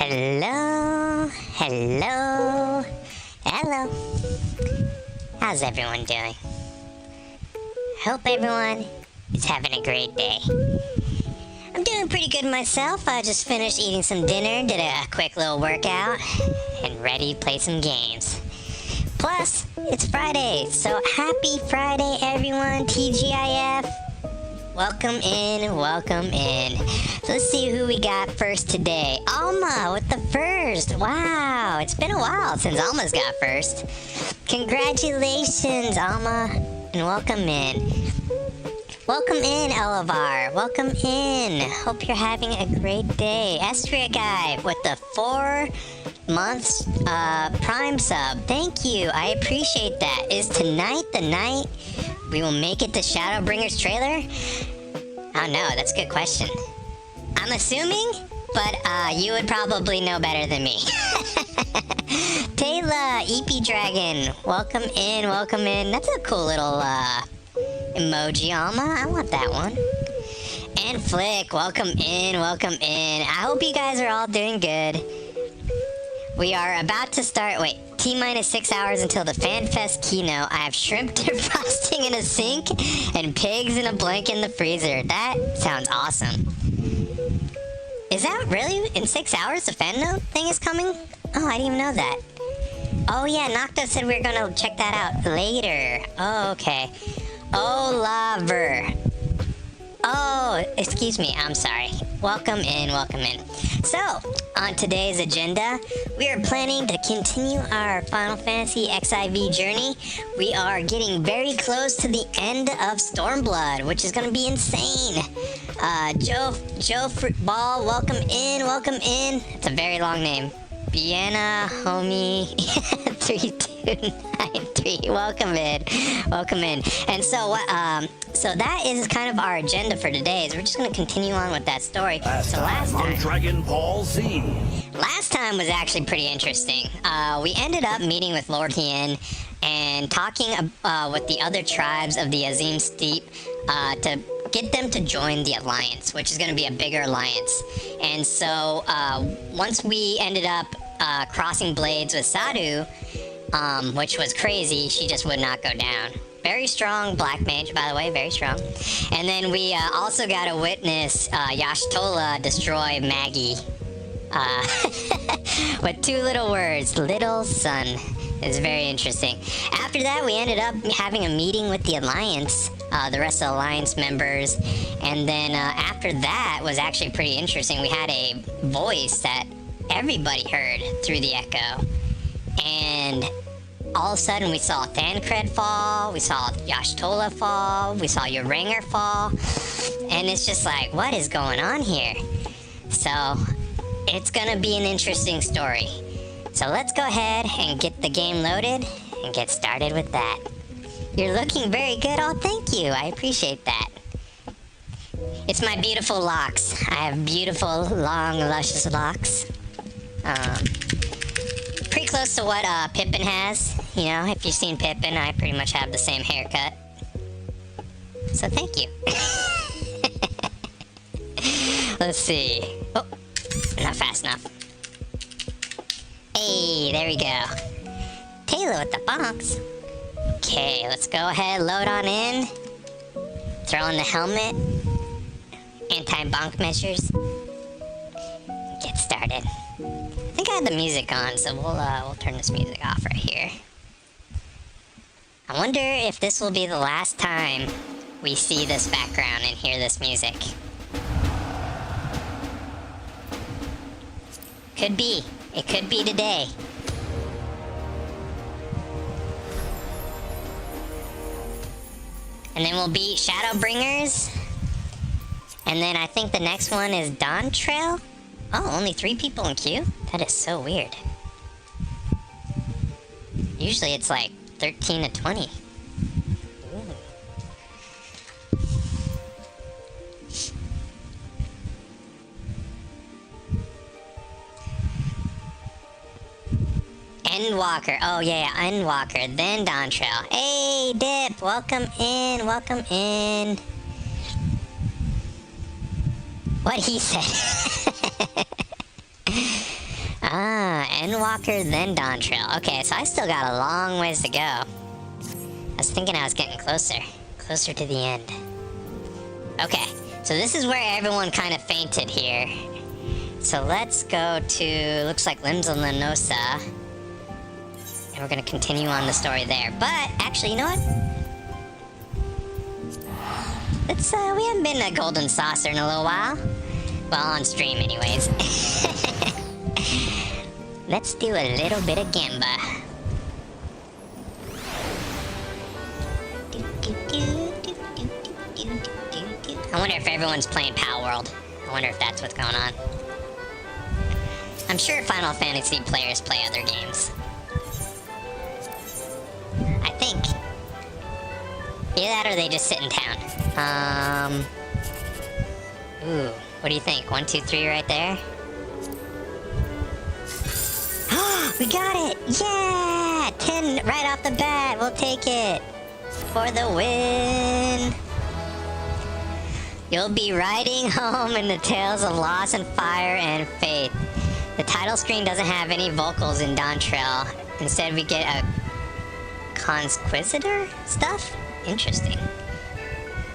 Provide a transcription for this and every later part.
Hello, hello, hello. How's everyone doing? Hope everyone is having a great day. I'm doing pretty good myself. I just finished eating some dinner, did a quick little workout, and ready to play some games. Plus, it's Friday, so happy Friday everyone, TGIF. Welcome in, welcome in. So let's see who we got first today. Alma with the first. Wow, it's been a while since Alma's got first. Congratulations, Alma, and welcome in. Welcome in, Elevar. Welcome in. Hope you're having a great day. Estria Guy with the 4 months Prime sub. Thank you. I appreciate that. Is tonight the night we will make it to Shadowbringers trailer? Oh no, that's a good question. I'm assuming, but you would probably know better than me. Taylor, EP Dragon, welcome in, welcome in. That's a cool little emoji, Alma. I want that one. And Flick, welcome in, welcome in. I hope you guys are all doing good. We are about to start, wait, T-minus 6 hours until the FanFest keynote. I have shrimp defrosting in a sink and pigs in a blanket in the freezer. That sounds awesome. Is that really in 6 hours the FanNote thing is coming? Oh, I didn't even know that. Oh yeah, Nocto said we were gonna check that out later. Oh, okay. Oh, lover. Oh, excuse me, I'm sorry. Welcome in, welcome in. So, on today's agenda, we are planning to continue our Final Fantasy XIV journey. We are getting very close to the end of Stormblood, which is going to be insane. Joe Fruitball, welcome in, welcome in. It's a very long name. Vienna, homie, 3293, welcome in, welcome in. And so what, so that is kind of our agenda for today, is we're just going to continue on with that story. Last time, Dragon Ball Z. Last time was actually pretty interesting. We ended up meeting with Lord Hien and talking with the other tribes of the Azim Steep to get them to join the alliance, which is going to be a bigger alliance. And so once we ended up crossing blades with Sadu, which was crazy, she just would not go down. Very strong black mage, by the way, very strong. And then we also got to witness Yashtola destroy Maggie with 2 little words, little son. It's very interesting. After that, we ended up having a meeting with the Alliance, the rest of the Alliance members. And then after that was actually pretty interesting. We had a voice that everybody heard through the echo. And all of a sudden, we saw Thancred fall, we saw Yashtola fall, we saw Uranger fall. And it's just like, what is going on here? So, it's gonna be an interesting story. So let's go ahead and get the game loaded and get started with that. You're looking very good. Oh, thank you. I appreciate that. It's my beautiful locks. I have beautiful, long, luscious locks. Pretty close to what Pippin has. You know, if you've seen Pippin, I pretty much have the same haircut. So thank you. Let's see. Oh, not fast enough. Hey, there we go. Taylor with the bonks. Okay, let's go ahead, load on in. Throw in the helmet. Anti-bonk measures. Get started. I think I had the music on, so we'll turn this music off right here. I wonder if this will be the last time we see this background and hear this music. Could be. It could be today. And then we'll beat Shadowbringers. And then I think the next one is Dawn Trail. Oh, only 3 people in queue? That is so weird. Usually it's like 13 to 20. Endwalker. Oh yeah, Endwalker. Then Dawn Trail. Hey, Dip. Welcome in. Welcome in. What he said. Endwalker, then Dawn Trail. Okay, so I still got a long ways to go. I was thinking I was getting closer. Closer to the end. Okay, so this is where everyone kind of fainted here. So let's go to, looks like Limsa Lenosa. And we're gonna continue on the story there. But, actually, you know what? Let's, we haven't been to Golden Saucer in a little while. Well, on stream anyways. Let's do a little bit of Gamba. I wonder if everyone's playing Pal World. I wonder if that's what's going on. I'm sure Final Fantasy players play other games. I think. Either that or they just sit in town. Ooh, what do you think? 1, 2, 3 right there? We got it! Yeah! 10 right off the bat. We'll take it. For the win. You'll be riding home in the tales of loss and fire and faith. The title screen doesn't have any vocals in Dawn Trail. Instead, we get a Conquisitor stuff? Interesting.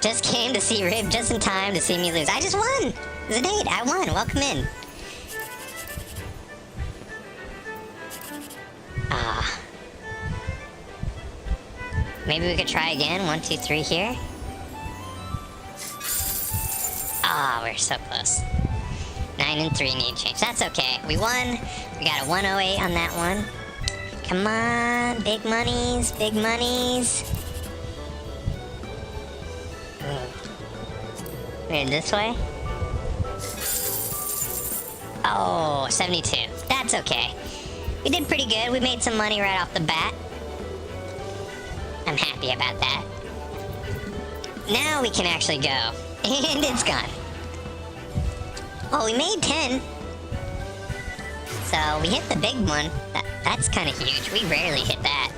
Just came to see Rib just in time to see me lose. I just won! Zanate, I won. Welcome in. Maybe we could try again. 1, 2, 3 here. We're so close. 9 and 3 need change. That's okay. We won. We got a 108 on that one. Come on. Big monies. Big monies. Wait, this way? Oh, 72. That's okay. We did pretty good. We made some money right off the bat. I'm happy about that. Now we can actually go. And it's gone. Oh, we made 10. So we hit the big one. That's kind of huge. We rarely hit that.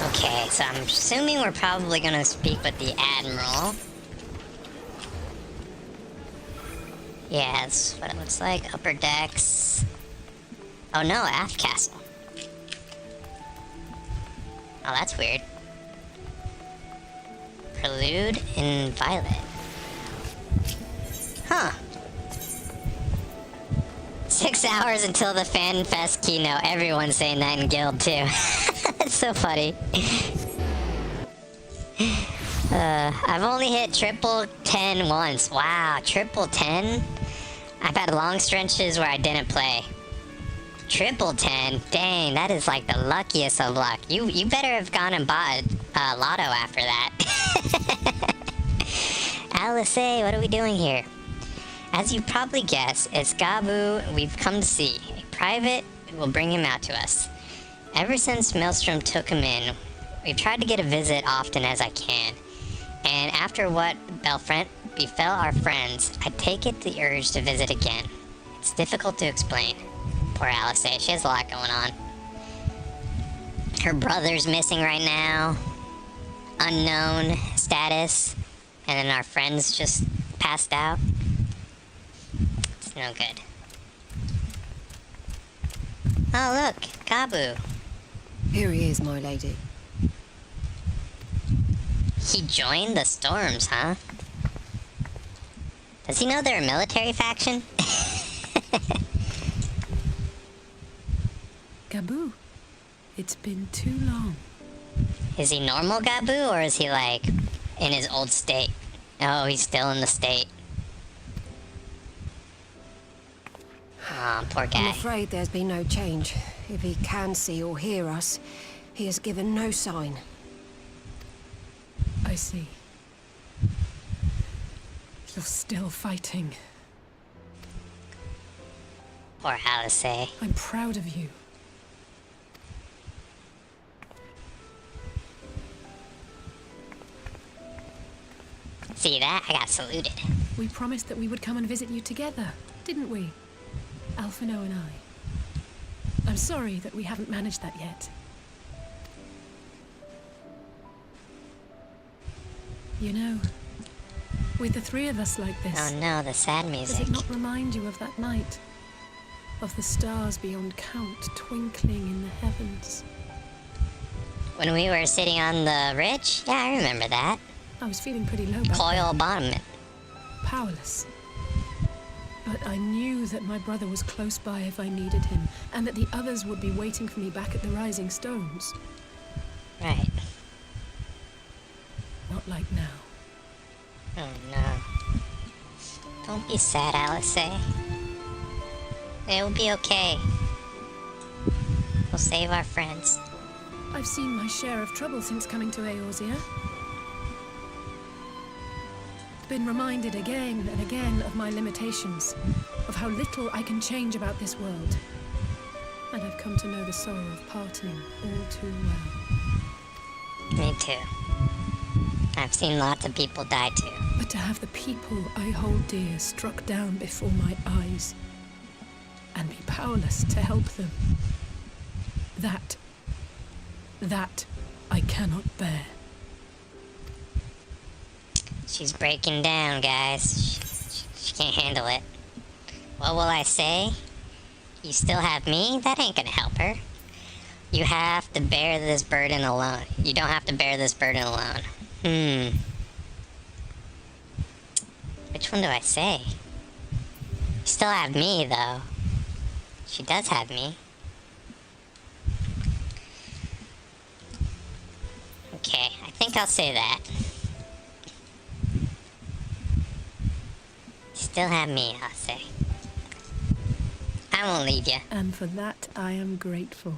Okay, so I'm assuming we're probably going to speak with the Admiral. Yeah, that's what it looks like. Upper decks. Oh no, aft castle. Oh, that's weird. Prelude in Violet. Huh. 6 hours until the Fan Fest keynote. Everyone's saying that in Guild too. It's so funny. I've only hit triple 10 once. Wow, triple 10? I've had long stretches where I didn't play. Triple 10? Dang, that is like the luckiest of luck. You better have gone and bought a lotto after that. Alice, what are we doing here? As you probably guessed, it's Gabu we've come to see. A private will bring him out to us. Ever since Maelstrom took him in, we've tried to get a visit often as I can. And after what befell our friends, I take it the urge to visit again. It's difficult to explain. Poor Alice, she has a lot going on. Her brother's missing right now. Unknown status. And then our friends just passed out. It's no good. Oh look, Gabu. Here he is, my lady. He joined the Storms, huh? Does he know they're a military faction? Gabu, it's been too long. Is he normal Gabu, or is he like in his old state? Oh, he's still in the state. Aw, poor guy. I'm afraid there's been no change. If he can see or hear us, he has given no sign. I see. You're still fighting. Poor Alice. I'm proud of you. See that? I got saluted. We promised that we would come and visit you together, didn't we? Alphino and I. I'm sorry that we haven't managed that yet. You know, with the three of us like this... Oh no, the sad Does music. it not remind you of that night? of the stars beyond count twinkling in the heavens. When we were sitting on the ridge? Yeah, I remember that. I was feeling pretty low back Coil then, bottom. powerless. But I knew that my brother was close by if I needed him, and that the others would be waiting for me back at the Rising Stones. Right. Not like now. Oh no. Don't be sad, Alice. It will be okay. We'll save our friends. I've seen my share of trouble since coming to Eorzea. Been reminded again and again of my limitations, of how little I can change about this world. And I've come to know the sorrow of parting all too well. Me too. I've seen lots of people die too. But to have the people I hold dear struck down before my eyes, and be powerless to help them, that I cannot bear. She's breaking down, guys. She can't handle it. What will I say? You still have me? That ain't gonna help her. You have to bear this burden alone. You don't have to bear this burden alone. Which one do I say? You still have me, though. She does have me. Okay, I think I'll say that. Still have me, I'll say. I won't leave you. And for that I am grateful.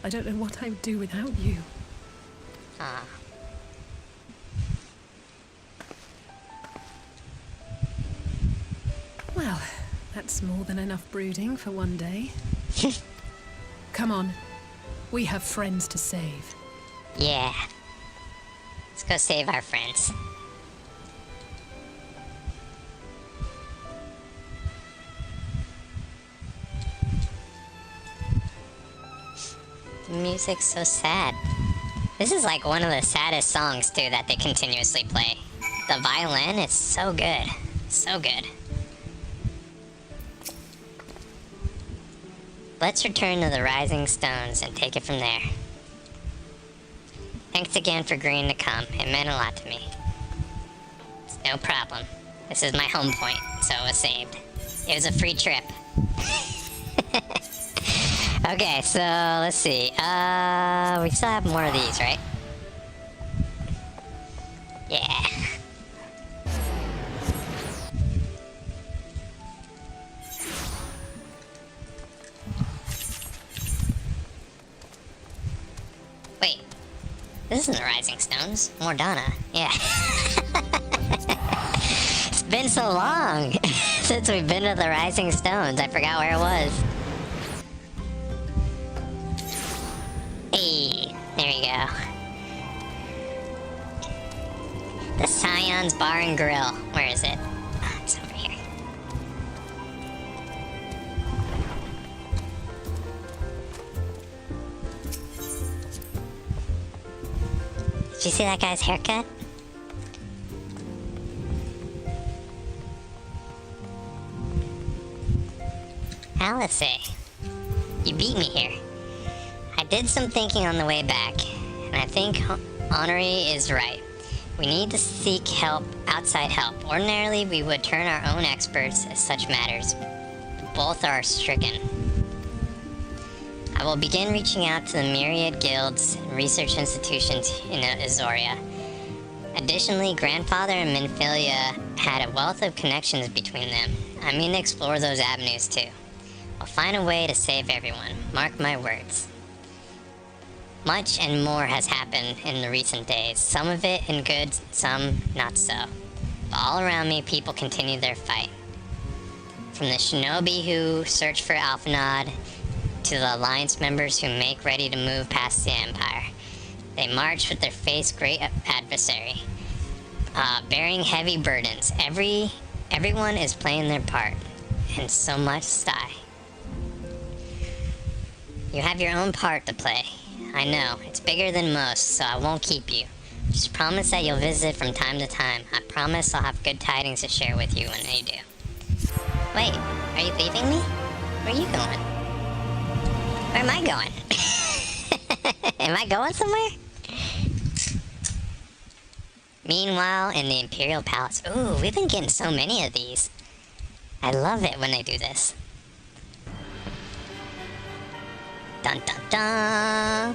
I don't know what I would do without you. Ah. Well, that's more than enough brooding for one day. Come on. We have friends to save. Yeah. Let's go save our friends. The music's so sad. This is like one of the saddest songs, too, that they continuously play. The violin is so good. So good. Let's return to the Rising Stones and take it from there. Thanks again for agreeing to come. It meant a lot to me. It's no problem. This is my home point, so it was saved. It was a free trip. Okay, so let's see. We still have more of these, right? Yeah. Wait. This isn't the Rising Stones. Mordana. Yeah. It's been so long since we've been to the Rising Stones. I forgot where it was. Hey, there we go. The Scions Bar and Grill. Where is it? Oh, it's over here. Did you see that guy's haircut? Alice, you beat me here. I did some thinking on the way back, and I think Honoree is right. We need to seek help, outside help. Ordinarily, we would turn our own experts as such matters. But both are stricken. I will begin reaching out to the myriad guilds and research institutions in Eorzea. Additionally, Grandfather and Minfilia had a wealth of connections between them. I mean to explore those avenues too. I'll find a way to save everyone. Mark my words. Much and more has happened in the recent days. Some of it in good, some not so. But all around me, people continue their fight. From the shinobi who search for Alphanod, to the Alliance members who make ready to move past the Empire. They march with their face great adversary, bearing heavy burdens. Everyone is playing their part, and so must I. You have your own part to play. I know, it's bigger than most, so I won't keep you. Just promise that you'll visit from time to time. I promise I'll have good tidings to share with you when they do. Wait, are you leaving me? Where are you going? Where am I going? Am I going somewhere? Meanwhile, in the Imperial Palace. Ooh, we've been getting so many of these. I love it when they do this. Dun dun dun!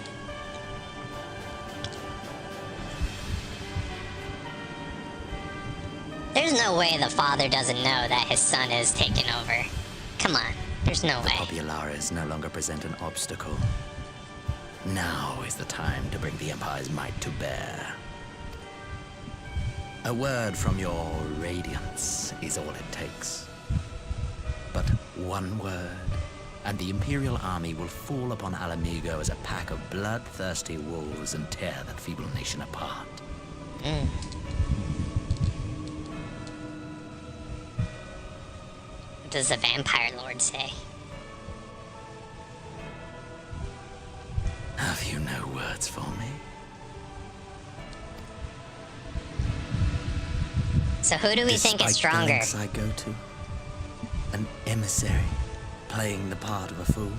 There's no way the father doesn't know that his son is taking over. Come on, there's no way. The Populares no longer present an obstacle. Now is the time to bring the Empire's might to bear. A word from your Radiance is all it takes. But one word, and the Imperial army will fall upon Alamigo as a pack of bloodthirsty wolves and tear that feeble nation apart. What does the Vampire Lord say? Have you no words for me? So who do we think is Despite stronger? the lengths I go to, an emissary playing the part of a fool.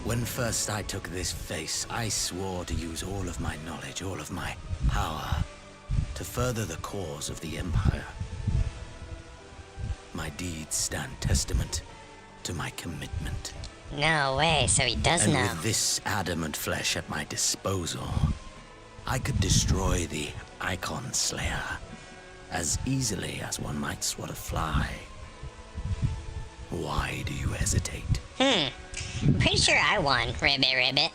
When first I took this face, I swore to use all of my knowledge, all of my power, to further the cause of the Empire. My deeds stand testament to my commitment. No way, so he does And know. with this adamant flesh at my disposal, I could destroy the Icon Slayer as easily as one might swat a fly. Why do you hesitate? I'm pretty sure I won, Ribbit Ribbit.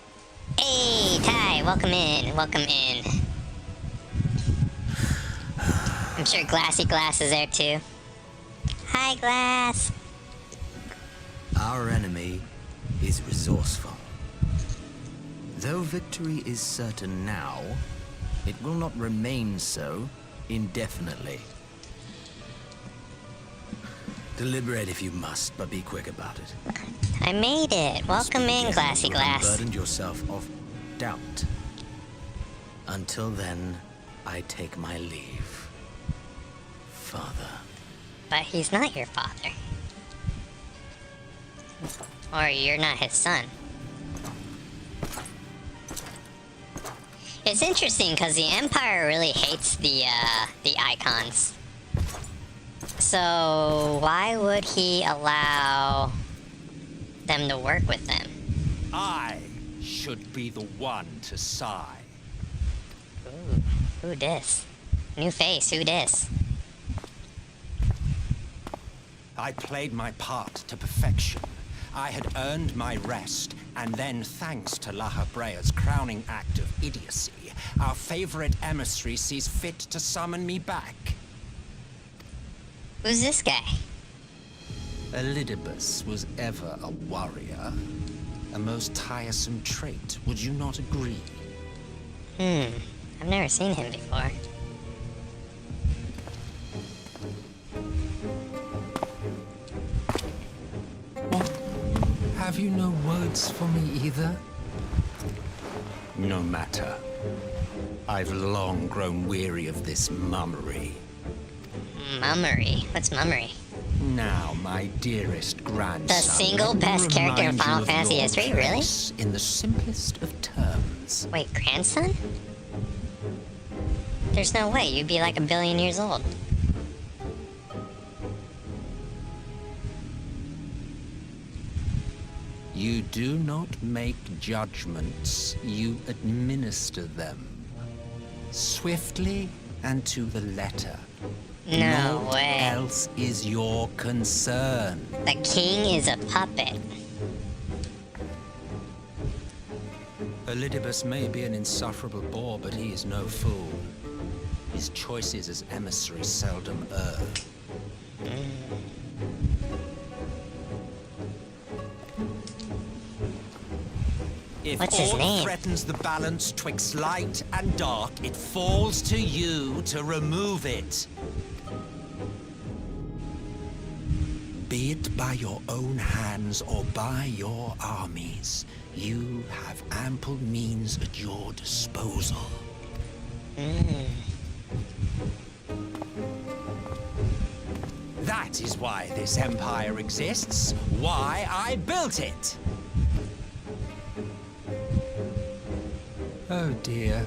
Hey, Ty, welcome in, welcome in. I'm sure Glassy Glass is there too. Hi, Glass. Our enemy is resourceful. Though victory is certain now, it will not remain so indefinitely. Deliberate if you must, but be quick about it. I made it. Welcome in, Glassy You've Glass. unburdened yourself of doubt. Until then, I take my leave, Father. But he's not your father. Or you're not his son. It's interesting because the Empire really hates the Icons. So why would he allow them to work with them? I should be the one to sigh. Ooh, who dis? New face, who dis? I played my part to perfection. I had earned my rest, and then, thanks to La Habrea's crowning act of idiocy, our favorite emissary sees fit to summon me back. Who's this guy? Elidibus was ever a warrior. A most tiresome trait, would you not agree? I've never seen him before. Have you no words for me either? No matter. I've long grown weary of this mummery. Mummery? What's mummery? Now, my dearest grandson, The single let me best character in remind Final you of Fantasy your history? Really? place in the simplest of terms. Wait, grandson? There's no way, you'd be like 1 billion years old. You do not make judgments, you administer them. Swiftly and to the letter. No Naught way. else is your concern. The king is a puppet. Elidibus may be an insufferable bore, but he is no fool. His choices as emissary seldom err. If What's his aught name? threatens the balance twixt light and dark, it falls to you to remove it. Be it by your own hands or by your armies, you have ample means at your disposal. That is why this empire exists. Why I built it. Oh dear.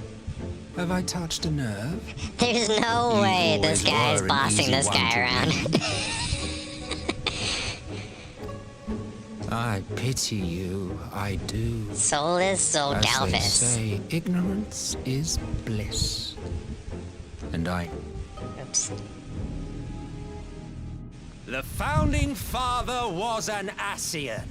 Have I touched a nerve? There's no way this guy is bossing this guy around. I pity you, I do. Soulless Soul As they Galvis. say, ignorance is bliss. And I... Oops. The founding father was an Ascian,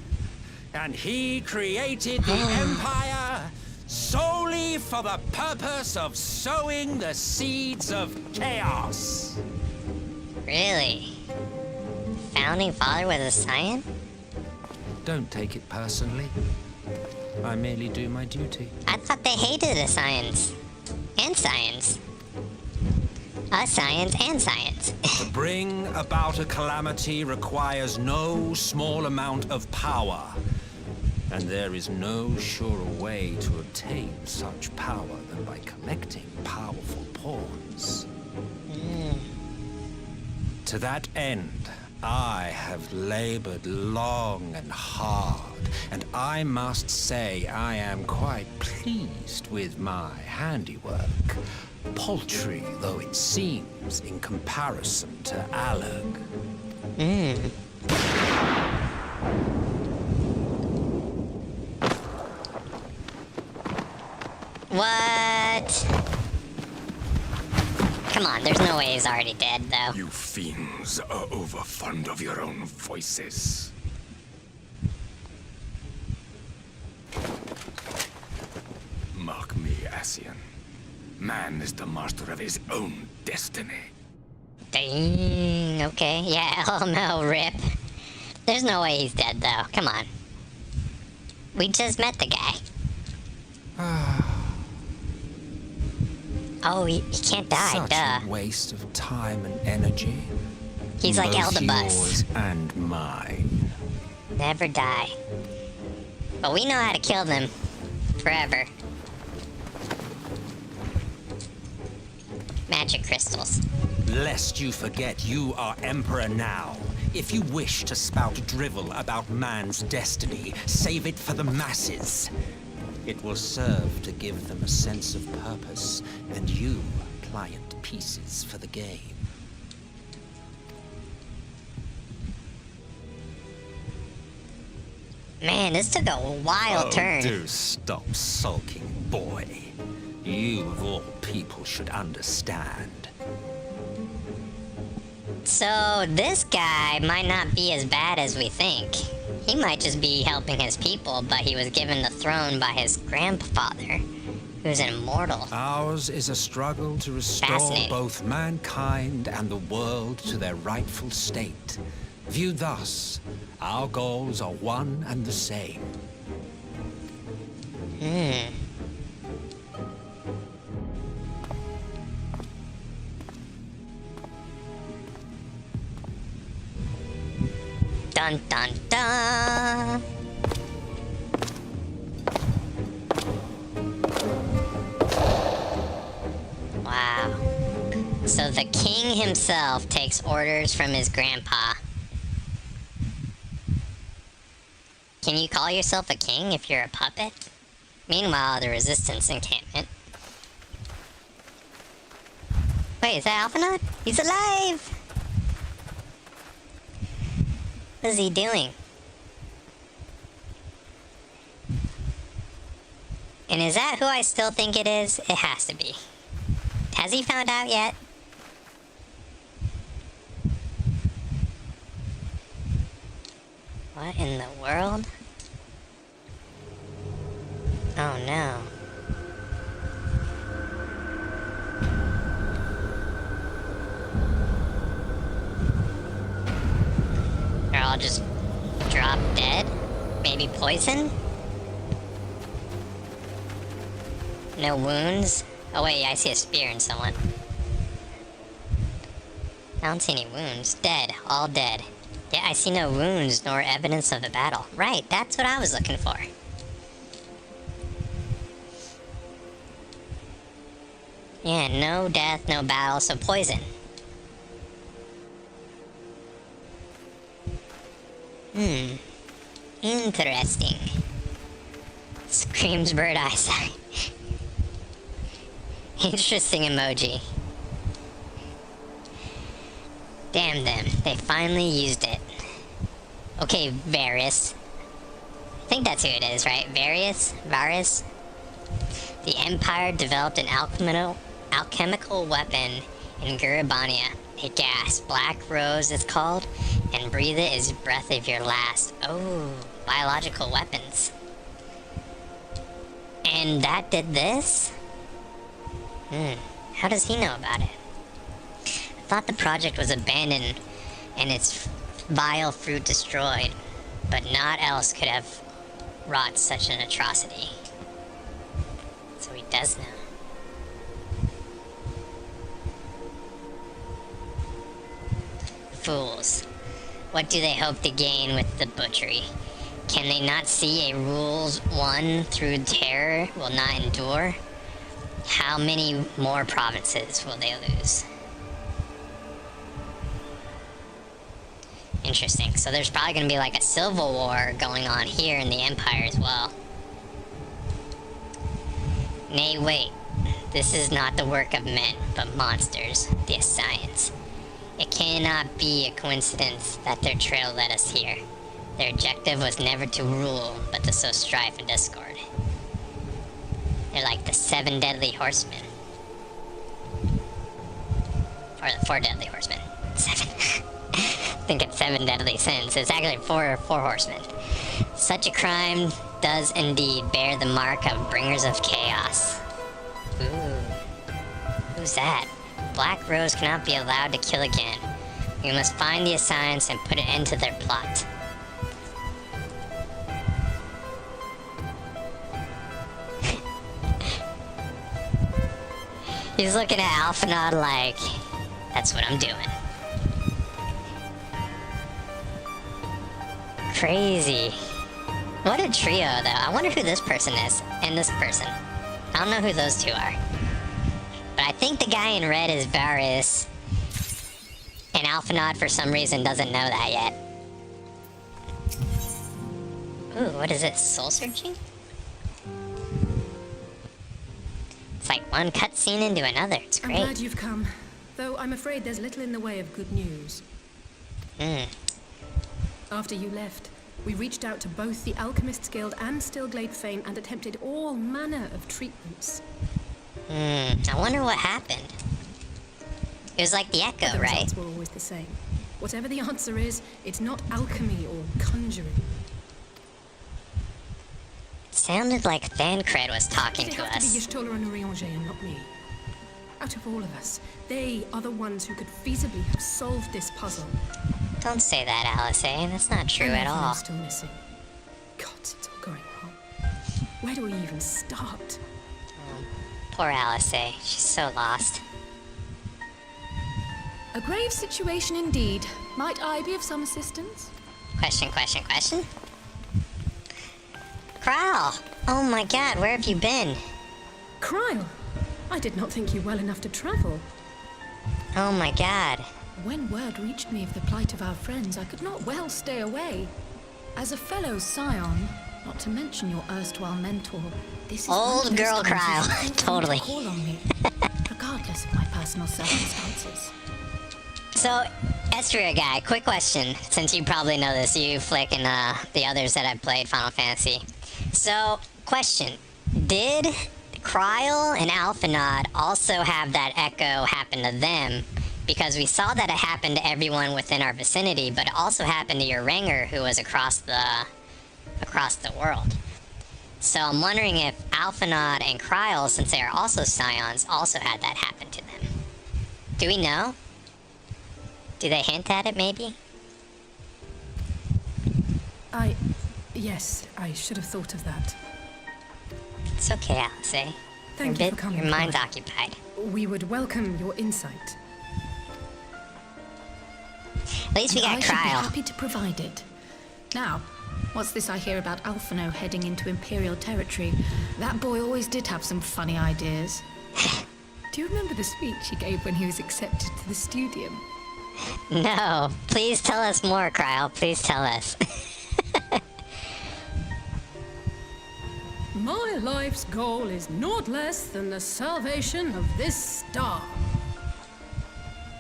and he created the Empire solely for the purpose of sowing the seeds of chaos. Really? Founding father was a Scion? Don't take it personally. I merely do my duty. I thought they hated the Scions. And Scions. Us Scions and Scions. To bring about a calamity requires no small amount of power. And there is no surer way to obtain such power than by collecting powerful pawns. To that end, I have labored long and hard, and I must say I am quite pleased with my handiwork, paltry though it seems in comparison to Alag. What? Come on, there's no way he's already dead, though. You fiends are overfond of your own voices. Mark me, Ascian. Man is the master of his own destiny. Dang, okay. Yeah, LML rip. There's no way he's dead, though. Come on. We just met the guy. Oh, he can't die, Such duh. a waste of time and energy. He's like Both Eldebus. yours and mine. Never die. But we know how to kill them. Forever. Magic crystals. Lest you forget you are Emperor now. If you wish to spout drivel about man's destiny, save it for the masses. It will serve to give them a sense of purpose, and you pliant pieces for the game. Man, this took a wild turn. Do stop sulking, boy. You, of all people, should understand. So, this guy might not be as bad as we think. He might just be helping his people, but he was given the throne by his grandfather, who's an immortal. Ours is a struggle to restore Fascinating. both mankind and the world to their rightful state. Viewed thus, our goals are one and the same. Dun dun dun! Wow. So the king himself takes orders from his grandpa. Can you call yourself a king if you're a puppet? Meanwhile, the resistance encampment. Wait, is that Alphanaut? He's alive! What is he doing? And is that who I still think it is? It has to be. Has he found out yet? What in the world? Oh no. They're all just drop dead? Maybe poison? No wounds? Oh wait, I see a spear in someone. I don't see any wounds. Dead. All dead. Yeah, I see no wounds nor evidence of the battle. Right, that's what I was looking for. Yeah, no death, no battle, so poison. Interesting. Screams bird eyesight. Interesting emoji. Damn them, they finally used it. Okay, Varys. I think that's who it is, right? Varys? The Empire developed an alchemical weapon in Gurabania. A gas, Black Rose it's called, and breathe it is breath of your last. Oh, biological weapons. And that did this? How does he know about it? I thought the project was abandoned and its vile fruit destroyed, but naught else could have wrought such an atrocity. So he does know. Fools. What do they hope to gain with the butchery? Can they not see a rules won through terror will not endure? How many more provinces will they lose? Interesting. So there's probably going to be like a civil war going on here in the Empire as well. Nay, wait. This is not the work of men, but monsters, the Scions. It cannot be a coincidence that their trail led us here. Their objective was never to rule, but to sow strife and discord. They're like the 7 deadly horsemen. Or the 4 deadly horsemen. 7. I think it's 7 deadly sins. It's actually 4 horsemen. Such a crime does indeed bear the mark of bringers of chaos. Ooh. Who's that? Black Rose cannot be allowed to kill again. We must find the Scions and put an end to their plot. He's looking at Alphanod like, that's what I'm doing. Crazy. What a trio, though. I wonder who this person is, and this person. I don't know who those two are. But I think the guy in red is Varys. And Alphanod, for some reason, doesn't know that yet. Ooh, what is this? Soul searching? It's like one cutscene into another. It's great. I'm glad you've come. Though I'm afraid there's little in the way of good news. After you left, we reached out to both the Alchemists Guild and Stillglade Fane and attempted all manner of treatments. I wonder what happened. It was like the Echo, The right? results were always the same. Whatever the answer is, it's not alchemy or conjuring. It sounded like Thancred was talking It to have to be us. Y'shtola and Urianger and not me. Out of all of us, they are the ones who could feasibly have solved this puzzle. Don't say that, Alice. That's not true And at everyone all. still missing. God, it's all going wrong. Where do we even start? Poor Alice. She's so lost. A grave situation indeed. Might I be of some assistance? Question. Kral! Oh my god, where have you been? Kryle! I did not think you well enough to travel. Oh my god. When word reached me of the plight of our friends, I could not well stay away. As a fellow Scion, not to mention your erstwhile mentor, this is Old one of those girl times Kryle, you feel free to totally. Call on me, regardless of my personal circumstances. So, Estria guy, quick question, since you probably know this, you, Flick, and the others that have played Final Fantasy. So, question. Did Kryle and Alphanod also have that echo happen to them? Because we saw that it happened to everyone within our vicinity, but it also happened to Urianger, who was across the world. So I'm wondering if Alphanod and Kryle, since they are also Scions, also had that happen to them. Do we know? Do they hint at it, maybe? Yes, I should have thought of that. It's okay, Alice. Thank you for coming. Your mind's Kryle. occupied. We would welcome your insight. At least we And got I should be Kryle. happy to provide it. Now, what's this I hear about Alphino heading into Imperial territory? That boy always did have some funny ideas. Do you remember the speech he gave when he was accepted to the Studium? No, please tell us more, Kryle. Please tell us. My life's goal is naught less than the salvation of this star.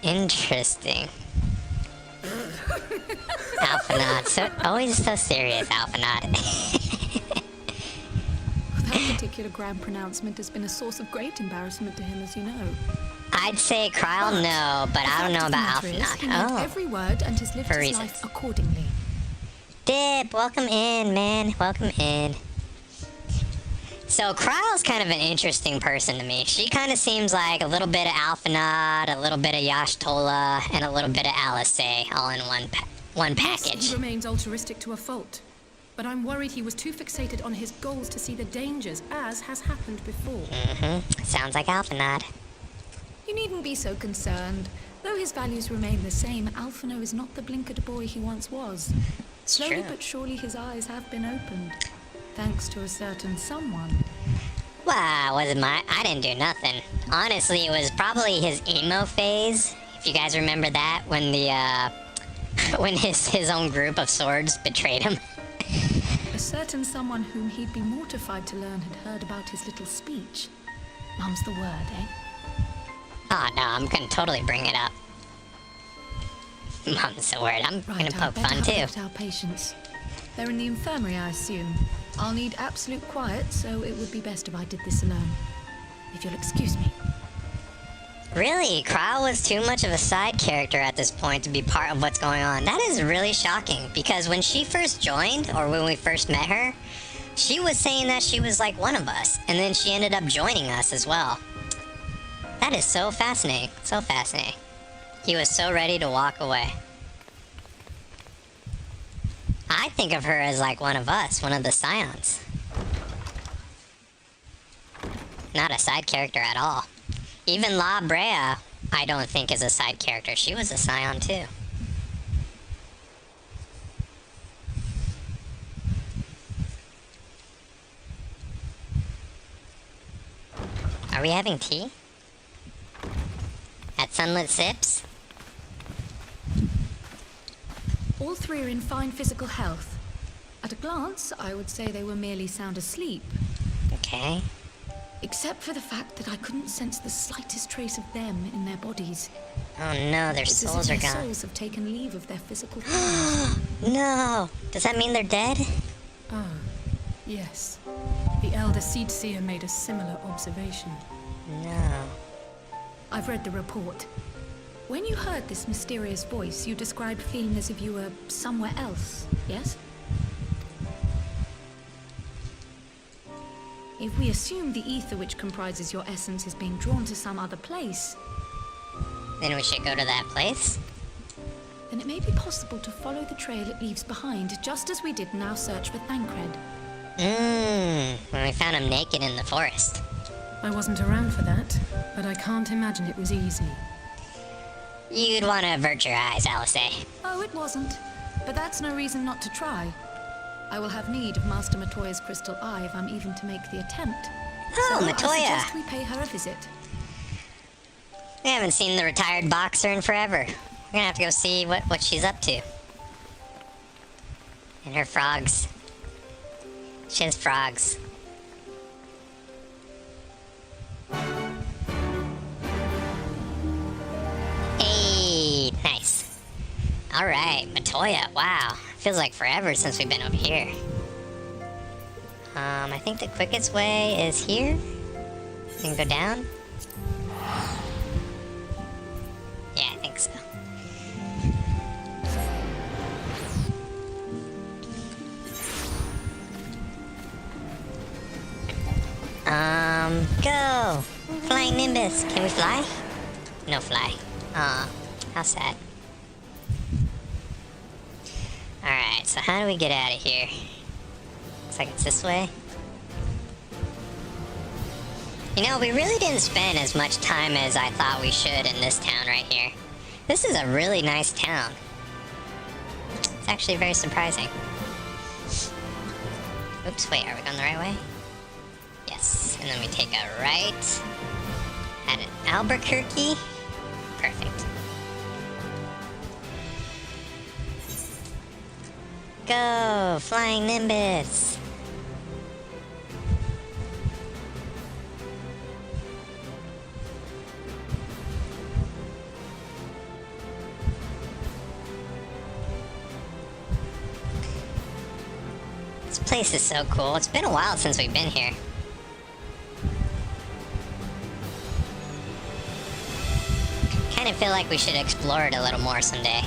Interesting. Alphanod, so always so serious, Alphanod. That particular grand pronouncement has been a source of great embarrassment to him, as you know. I'd say Kryle no, but I don't know about Alphanod. He meant every word and has lived For his reasons. life accordingly. Dip, welcome in, man. Welcome in. So Kryle's kind of an interesting person to me. She kind of seems like a little bit of Alphanod, a little bit of Y'shtola, and a little bit of Alisei all in one Yes, package. he remains altruistic to a fault. But I'm worried he was too fixated on his goals to see the dangers, as has happened before. Sounds like Alphanod. You needn't be so concerned. Though his values remain the same, Alphino is not the blinkered boy he once was. Slowly true. but surely his eyes have been opened. Thanks to a certain someone. Well, I didn't do nothing. Honestly, it was probably his emo phase. If you guys remember that, when when his own group of swords betrayed him. A certain someone whom he'd be mortified to learn had heard about his little speech. Mum's the word, eh? Oh no, I'm gonna totally bring it up. Mom's the word. I'm gonna I'd poke better fun have too. left our patients. They're in the infirmary, I assume. I'll need absolute quiet, so it would be best if I did this alone. If you'll excuse me. Really, Kryle was too much of a side character at this point to be part of what's going on. That is really shocking, because when she first joined, or when we first met her, she was saying that she was like one of us, and then she ended up joining us as well. That is so fascinating, so fascinating. He was so ready to walk away. I think of her as like one of us, one of the Scions. Not a side character at all. Even La Brea, I don't think is a side character. She was a Scion too. Are we having tea? At Sunlit Sips? All three are in fine physical health. At a glance, I would say they were merely sound asleep. Okay. Except for the fact that I couldn't sense the slightest trace of them in their bodies. Oh no, their It's as souls if are their gone. souls have taken leave of their physical forms. No! Does that mean they're dead? Ah, yes. The Elder Seed Seer made a similar observation. No. I've read the report. When you heard this mysterious voice, you described feeling as if you were somewhere else, yes? If we assume the ether which comprises your essence is being drawn to some other place, Then we should go to that place? then it may be possible to follow the trail it leaves behind, just as we did in our search for Thancred. When we found him naked in the forest. I wasn't around for that, but I can't imagine it was easy. You'd want to avert your eyes, Alisei. Oh, it wasn't. But that's no reason not to try. I will have need of Master Matoya's crystal eye if I'm even to make the attempt. Oh, so Matoya! I suggest we pay her a visit. We haven't seen the retired boxer in forever. We're gonna have to go see what she's up to. And her frogs. She has frogs. Hey, nice. Alright, Matoya, wow. Feels like forever since we've been over here. I think the quickest way is here. We can go down. Yeah, I think so. Go! Flying Nimbus. Can we fly? No fly. Aw, how sad. Alright, so how do we get out of here? Looks like it's this way. You know, we really didn't spend as much time as I thought we should in this town right here. This is a really nice town. It's actually very surprising. Oops, wait, are we going the right way? Yes, and then we take a right at an Albuquerque. Perfect. Go! Flying Nimbus! This place is so cool. It's been a while since we've been here. Kind of feel like we should explore it a little more someday.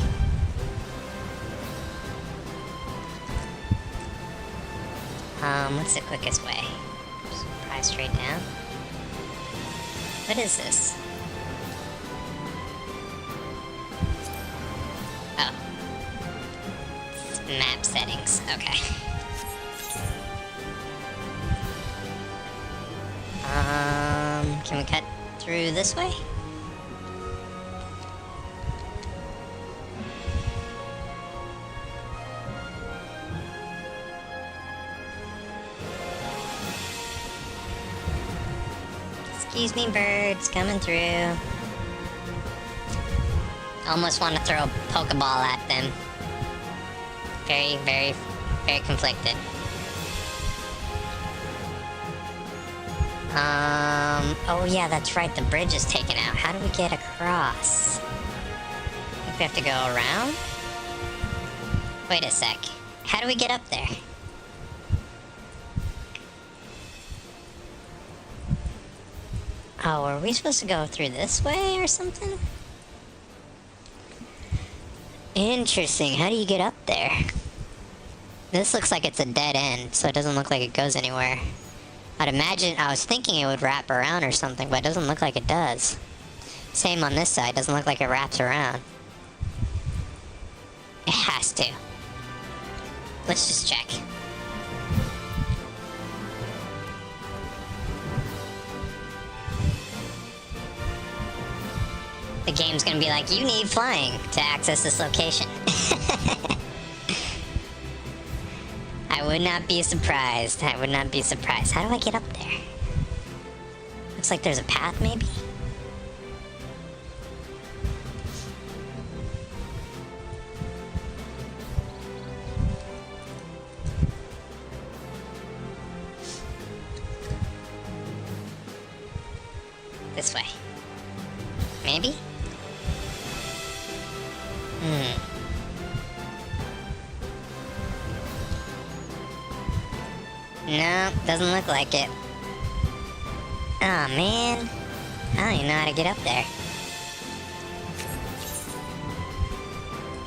What's the quickest way? Just probably straight down. What is this? Oh. It's map settings. Okay. Can we cut through this way? Excuse me, birds, coming through. Almost want to throw a Pokeball at them. Very, very, very conflicted. Oh yeah, that's right, the bridge is taken out. How do we get across? I think we have to go around? Wait a sec. How do we get up there? Oh, are we supposed to go through this way or something? Interesting. How do you get up there? This looks like it's a dead end, so it doesn't look like it goes anywhere. I'd imagine, I was thinking it would wrap around or something, but it doesn't look like it does. Same on this side, doesn't look like it wraps around. It has to. Let's just check. The game's gonna be like, you need flying to access this location. I would not be surprised. I would not be surprised. How do I get up there? Looks like there's a path, maybe? This way. Maybe? No, doesn't look like it. Oh man, I don't even know how to get up there.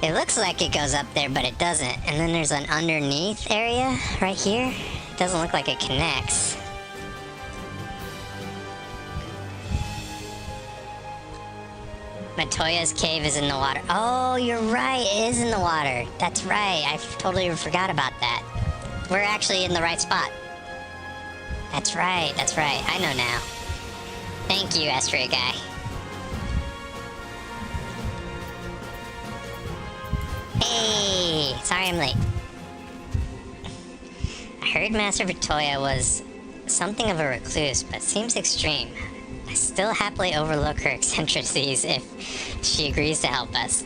It looks like it goes up there, but it doesn't. And then there's an underneath area right here. It doesn't look like it connects. Matoya's cave is in the water. Oh, you're right, it is in the water. That's right, I totally forgot about that. We're actually in the right spot. That's right, I know now. Thank you, Astray guy. Hey, sorry I'm late. I heard Master Matoya was something of a recluse, but seems extreme. I still happily overlook her eccentricities if she agrees to help us.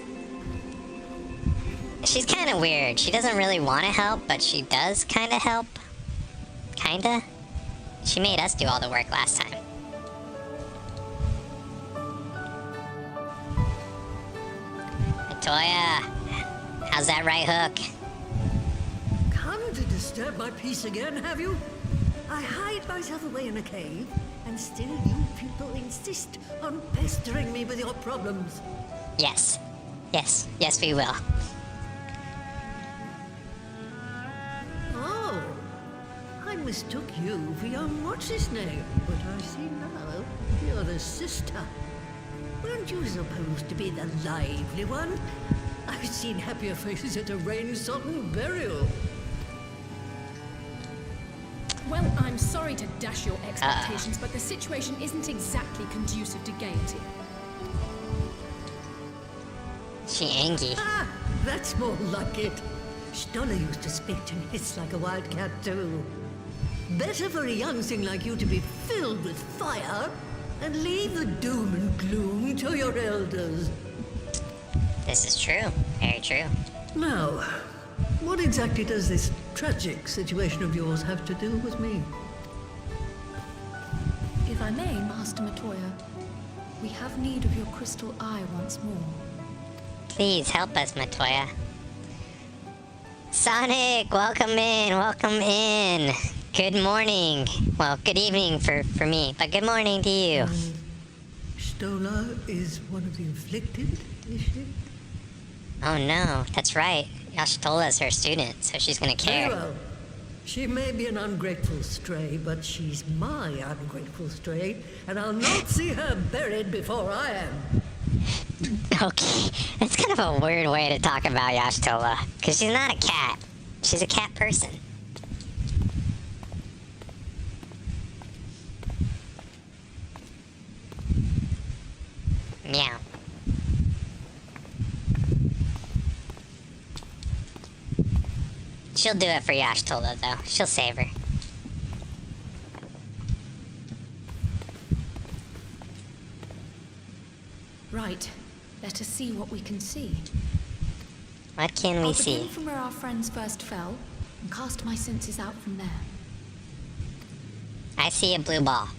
She's kind of weird. She doesn't really want to help, but she does kind of help. Kinda? She made us do all the work last time. Matoya, how's that right hook? Come to disturb my peace again, have you? I hide myself away in a cave, and still you people insist on pestering me with your problems. Yes. Yes, we will. Oh, I mistook you for young what's-his-name, but I see now you're the sister. Weren't you supposed to be the lively one? I've seen happier faces at a rain-sodden burial. Well, I'm sorry to dash your expectations, but the situation isn't exactly conducive to gaiety. She angry. Ah, that's more like it. Stoller used to speak to me. It's like a wildcat too. Better for a young thing like you to be filled with fire and leave the doom and gloom to your elders. This is true. Very true. Now, what exactly does this tragic situation of yours have to do with me? If I may, Master Matoya, we have need of your crystal eye once more. Please help us, Matoya. Sonic, welcome in, welcome in. Good morning. Well, good evening for me, but good morning to you. Stola is one of the afflicted, is she? Oh no, that's right. Yashtola's her student, so she's gonna care. Very well. She may be an ungrateful stray, but she's my ungrateful stray, and I'll not see her buried before I am. Okay, that's kind of a weird way to talk about Yashtola, because she's not a cat. She's a cat person. Meow. She'll do it for Yashtola, though. She'll save her. Right. Let us see what we can see. What can we I'll see? begin from where our friends first fell, and cast my senses out from there. I see a blue ball.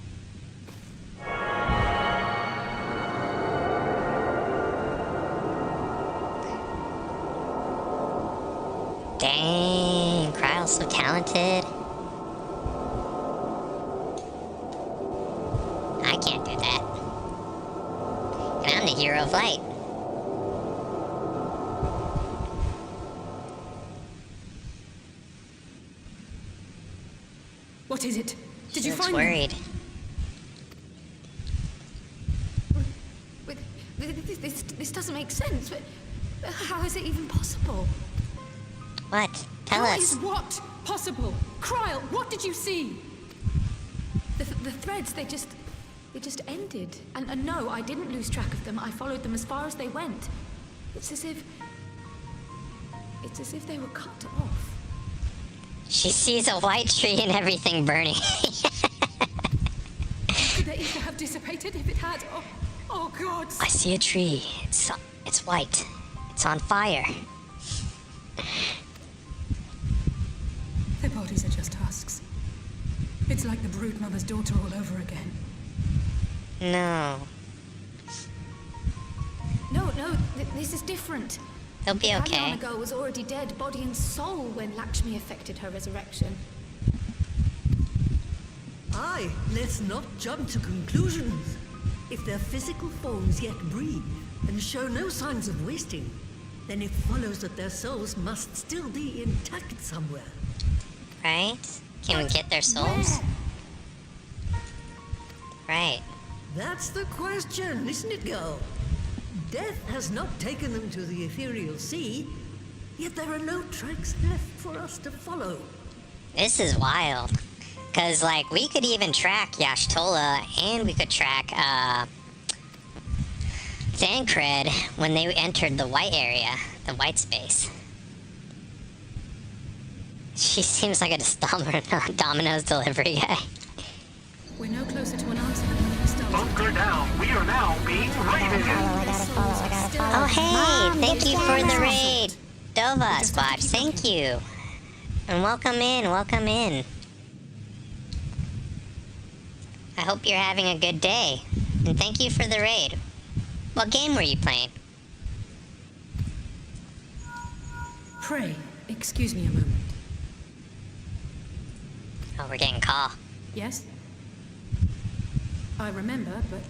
Dang, Kryle's so talented. I can't do that. And I'm the hero of light. What is it? Did She you looks find worried. This doesn't make sense. How is it even possible? What? Tell How us. is what possible? Kryle, what did you see? The threads, they just ended. And no, I didn't lose track of them. I followed them as far as they went. It's as if they were cut off. She sees a white tree and everything burning. Could the ether have dissipated if it had? Oh God! I see a tree. It's white. It's on fire. Their bodies are just husks. It's like the brood mother's daughter all over again. No. No, this is different. He'll be okay. Kalyana was already dead, body and soul, when Lakshmi effected her resurrection. Aye, let's not jump to conclusions. If their physical forms yet breathe and show no signs of wasting, then it follows that their souls must still be intact somewhere. Right? Can we get their souls? Right. That's the question, isn't it, girl? Death has not taken them to the ethereal sea, yet there are no tracks left for us to follow. This is wild. Cause like we could even track Yashtola and we could track Thancred when they entered the white area, the white space. She seems like a Domino's delivery guy. We're no closer to an answer than when we started. Bunker down. We are now being raided. Oh hey, thank you for the raid, Dova Squatch. Thank you, and welcome in, welcome in. I hope you're having a good day, and thank you for the raid. What game were you playing? Pray, excuse me a moment. Oh, we're getting call. Yes? I remember, but...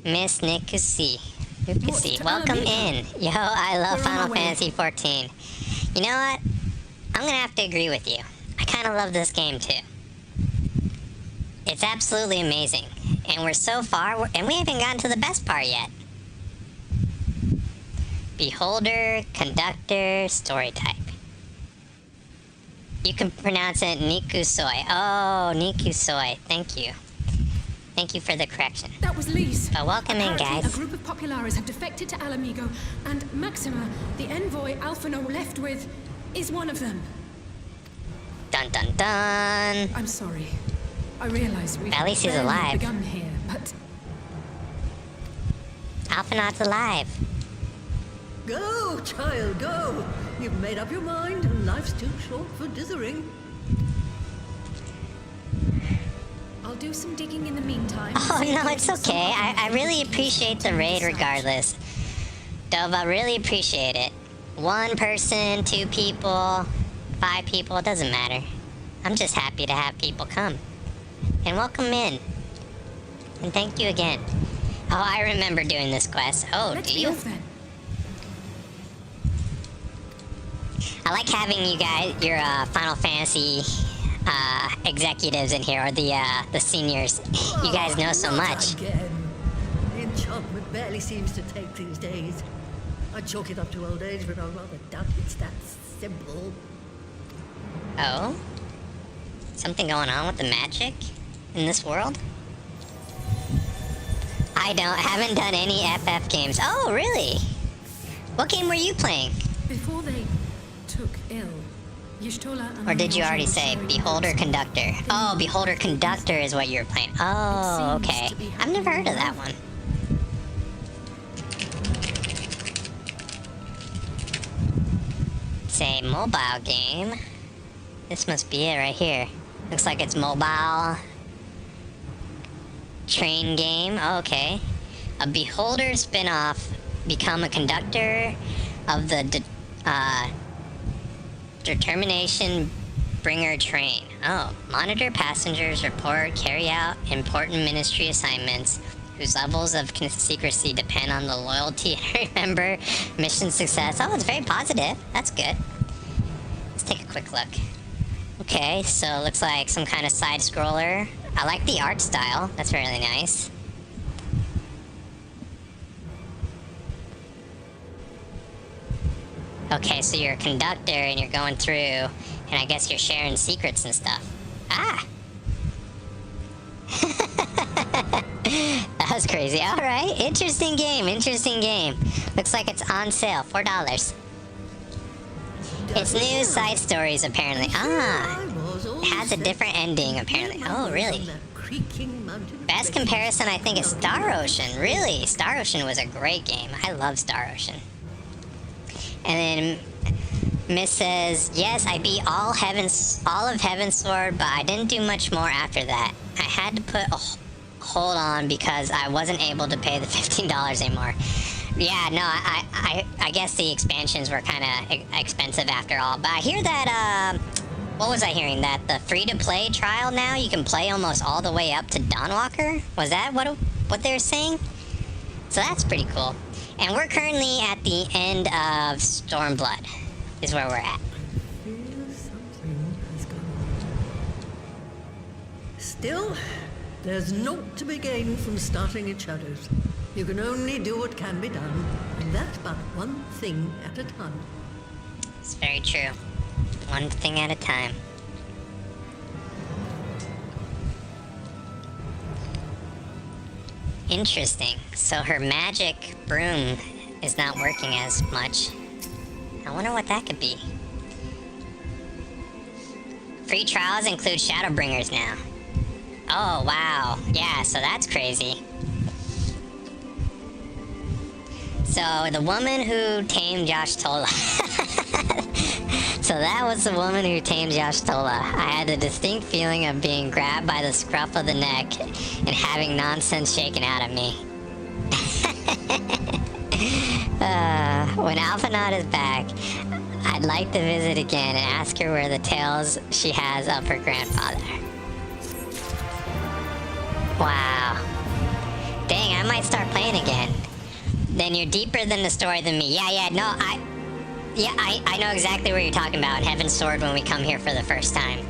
Miss Nikusi. What's Welcome Alameda? in. Yo, I love We're on our Final way. Fantasy XIV. You know what? I'm gonna have to agree with you. I kind of love this game too. It's absolutely amazing. And we're so far, and we haven't gotten to the best part yet. Beholder, conductor, story type. You can pronounce it Nikusoi. Oh, Nikusoi. Thank you. Thank you for the correction. That was Lise. But welcome in, Apparently, guys. A group of Populares have defected to Alamigo, and Maxima, the envoy Alphino left with, is one of them. Dun dun dun. I'm sorry. I realize we've At least he's barely alive. begun here, but Alphinaud's alive. Go, child, go. You've made up your mind, and life's too short for dithering. I'll do some digging in the meantime. Oh no, it's okay. I really appreciate the raid regardless. Dove, I really appreciate it. 1 person, 2 people, 5 people, it doesn't matter. I'm just happy to have people come. And welcome in. And thank you again. Oh, I remember doing this quest. Oh, Let's do be you? off then. I like having you guys, your Final Fantasy executives in here, or the seniors. You guys know so Not much. Again. Enchantment barely seems to take these days. I chalk it up to old age, but I rather doubt it's that simple. Oh? Something going on with the magic in this world? I haven't done any FF games. Oh, really? What game were you playing? Before they took ill, Y'shtola and Or did you I already say shared Beholder notes. Conductor? Oh, Beholder Conductor is what you're playing. Oh, It seems okay. to be I've never heard of that happening one. It's a mobile game. This must be it right here. Looks like it's mobile. Train game. Oh, okay. A Beholder spin-off. Become a conductor of the Determination Bringer train. Oh, monitor passengers, report, carry out important ministry assignments whose levels of secrecy depend on the loyalty. Remember, mission success. Oh, it's very positive. That's good. Let's take a quick look. Okay, so it looks like some kind of side scroller. I like the art style. That's really nice. Okay, so you're a conductor and you're going through, and I guess you're sharing secrets and stuff. Ah! That was crazy. Alright, interesting game, interesting game. Looks like it's on sale, $4. It's new side stories, apparently. Ah! It has a different ending, apparently. Oh, really? Best comparison, I think, is Star Ocean. Really? Star Ocean was a great game. I love Star Ocean. And then Miss says, yes, I beat all of Heaven's Sword, but I didn't do much more after that. I had to put a hold on because I wasn't able to pay the $15 anymore. Yeah, no, I guess the expansions were kind of expensive after all. But I hear that, what was I hearing? That the free-to-play trial now, you can play almost all the way up to Dawnwalker? Was that what they were saying? So that's pretty cool. And we're currently at the end of Stormblood, is where we're at. Still, there's naught to be gained from starting in shadows. You can only do what can be done, and that's but one thing at a time. It's very true. One thing at a time. Interesting. So her magic broom is not working as much. I wonder what that could be. Free trials include Shadowbringers now. Oh, wow. Yeah, so that's crazy. So, the woman who tamed Y'shtola. So that was the woman who tamed Y'shtola. I had the distinct feeling of being grabbed by the scruff of the neck and having nonsense shaken out of me. When Alphinaud is back, I'd like to visit again and ask her where the tales she has of her grandfather. Wow. Dang, I might start playing again. Then you're deeper than the story than me. Yeah, no, I know exactly what you're talking about. Heaven's Sword when we come here for the first time.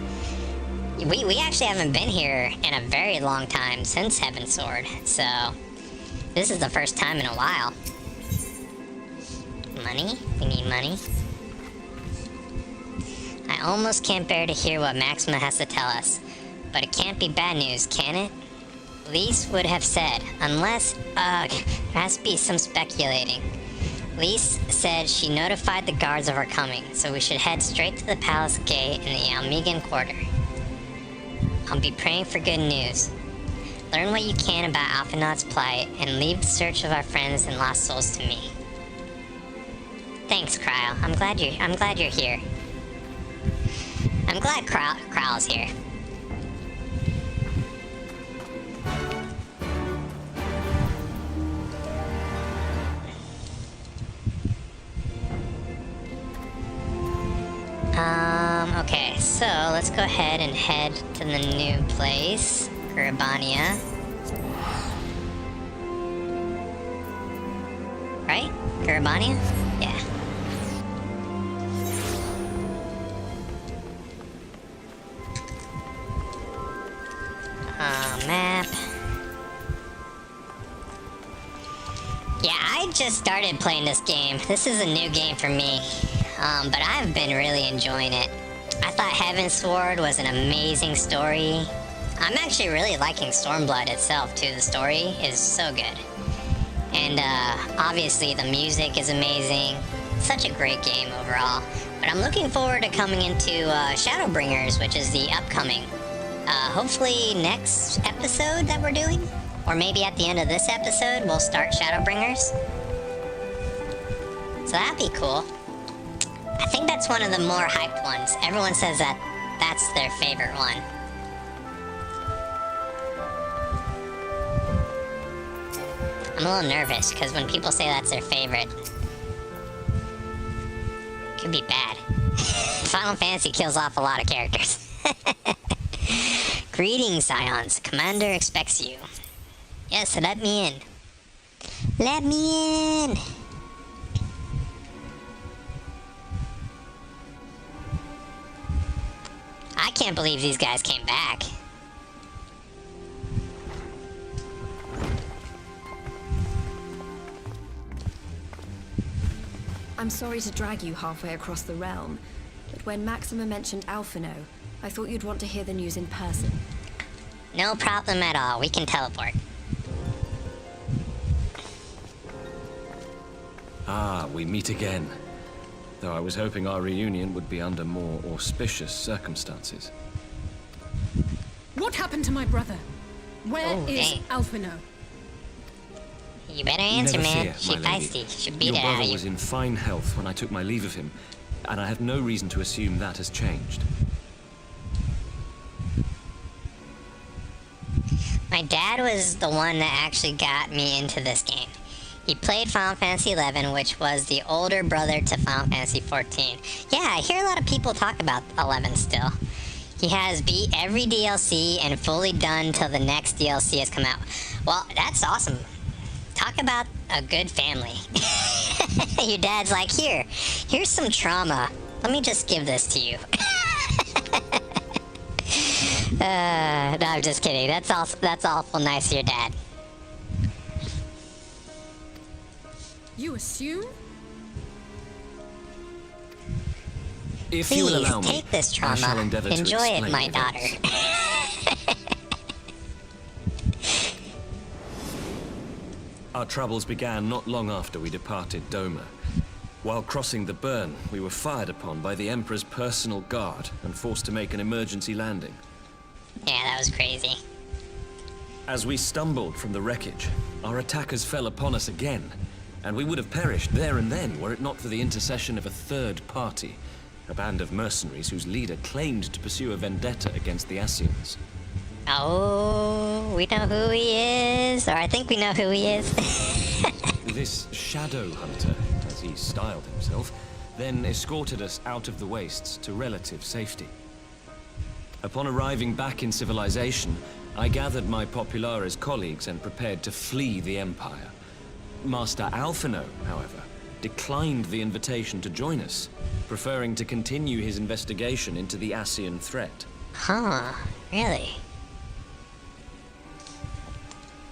We actually haven't been here in a very long time since Heaven's Sword. So, this is the first time in a while. Money? We need money. I almost can't bear to hear what Maxima has to tell us. But it can't be bad news, can it? Lise would have said, unless, there has to be some speculating. Lise said she notified the guards of our coming, so we should head straight to the palace gate in the Almegan Quarter. I'll be praying for good news. Learn what you can about Alphinaud's plight, and leave the search of our friends and lost souls to me. Thanks, Kryle. I'm glad you're here. I'm glad Kryle's here. Okay, so let's go ahead and head to the new place, Garabania. Right? Garabania? Yeah. Map. Yeah, I just started playing this game. This is a new game for me. But I've been really enjoying it. I thought Heavensward was an amazing story. I'm actually really liking Stormblood itself too. The story is so good. And obviously the music is amazing. Such a great game overall. But I'm looking forward to coming into Shadowbringers, which is the upcoming. Hopefully next episode that we're doing. Or maybe at the end of this episode, we'll start Shadowbringers. So that'd be cool. I think that's one of the more hyped ones. Everyone says that that's their favorite one. I'm a little nervous, because when people say that's their favorite, it could be bad. Final Fantasy kills off a lot of characters. Greetings, Scions. Commander expects you. Yes, let me in. Let me in! I can't believe these guys came back. I'm sorry to drag you halfway across the realm, but when Maxima mentioned Alphino, I thought you'd want to hear the news in person. No problem at all. We can teleport. Ah, we meet again. Though I was hoping our reunion would be under more auspicious circumstances. What happened to my brother? Where is dang. Alphino? You better answer, Never man. fear, She my lady. feisty. She'll beat Your it out brother of you. was in fine health when I took my leave of him, and I have no reason to assume that has changed. My dad was the one that actually got me into this game. He played Final Fantasy XI, which was the older brother to Final Fantasy XIV. Yeah, I hear a lot of people talk about 11 still. He has beat every DLC and fully done till the next DLC has come out. Well, that's awesome. Talk about a good family. Your dad's like, here's some trauma. Let me just give this to you. No, I'm just kidding. That's awful nice of your dad. You assume? If you will Please allow me, take this I shall trauma. endeavor to Enjoy it, explain my events. daughter. Our troubles began not long after we departed Doma. While crossing the burn, we were fired upon by the Emperor's personal guard and forced to make an emergency landing. Yeah, that was crazy. As we stumbled from the wreckage, our attackers fell upon us again, and we would have perished there and then were it not for the intercession of a third party, a band of mercenaries whose leader claimed to pursue a vendetta against the Scions. Oh, we know who he is, or I think we know who he is. This shadow hunter, as he styled himself, then escorted us out of the wastes to relative safety. Upon arriving back in civilization, I gathered my Populares colleagues and prepared to flee the Empire. Master Alphino, however, declined the invitation to join us, preferring to continue his investigation into the Scion threat. Huh, really?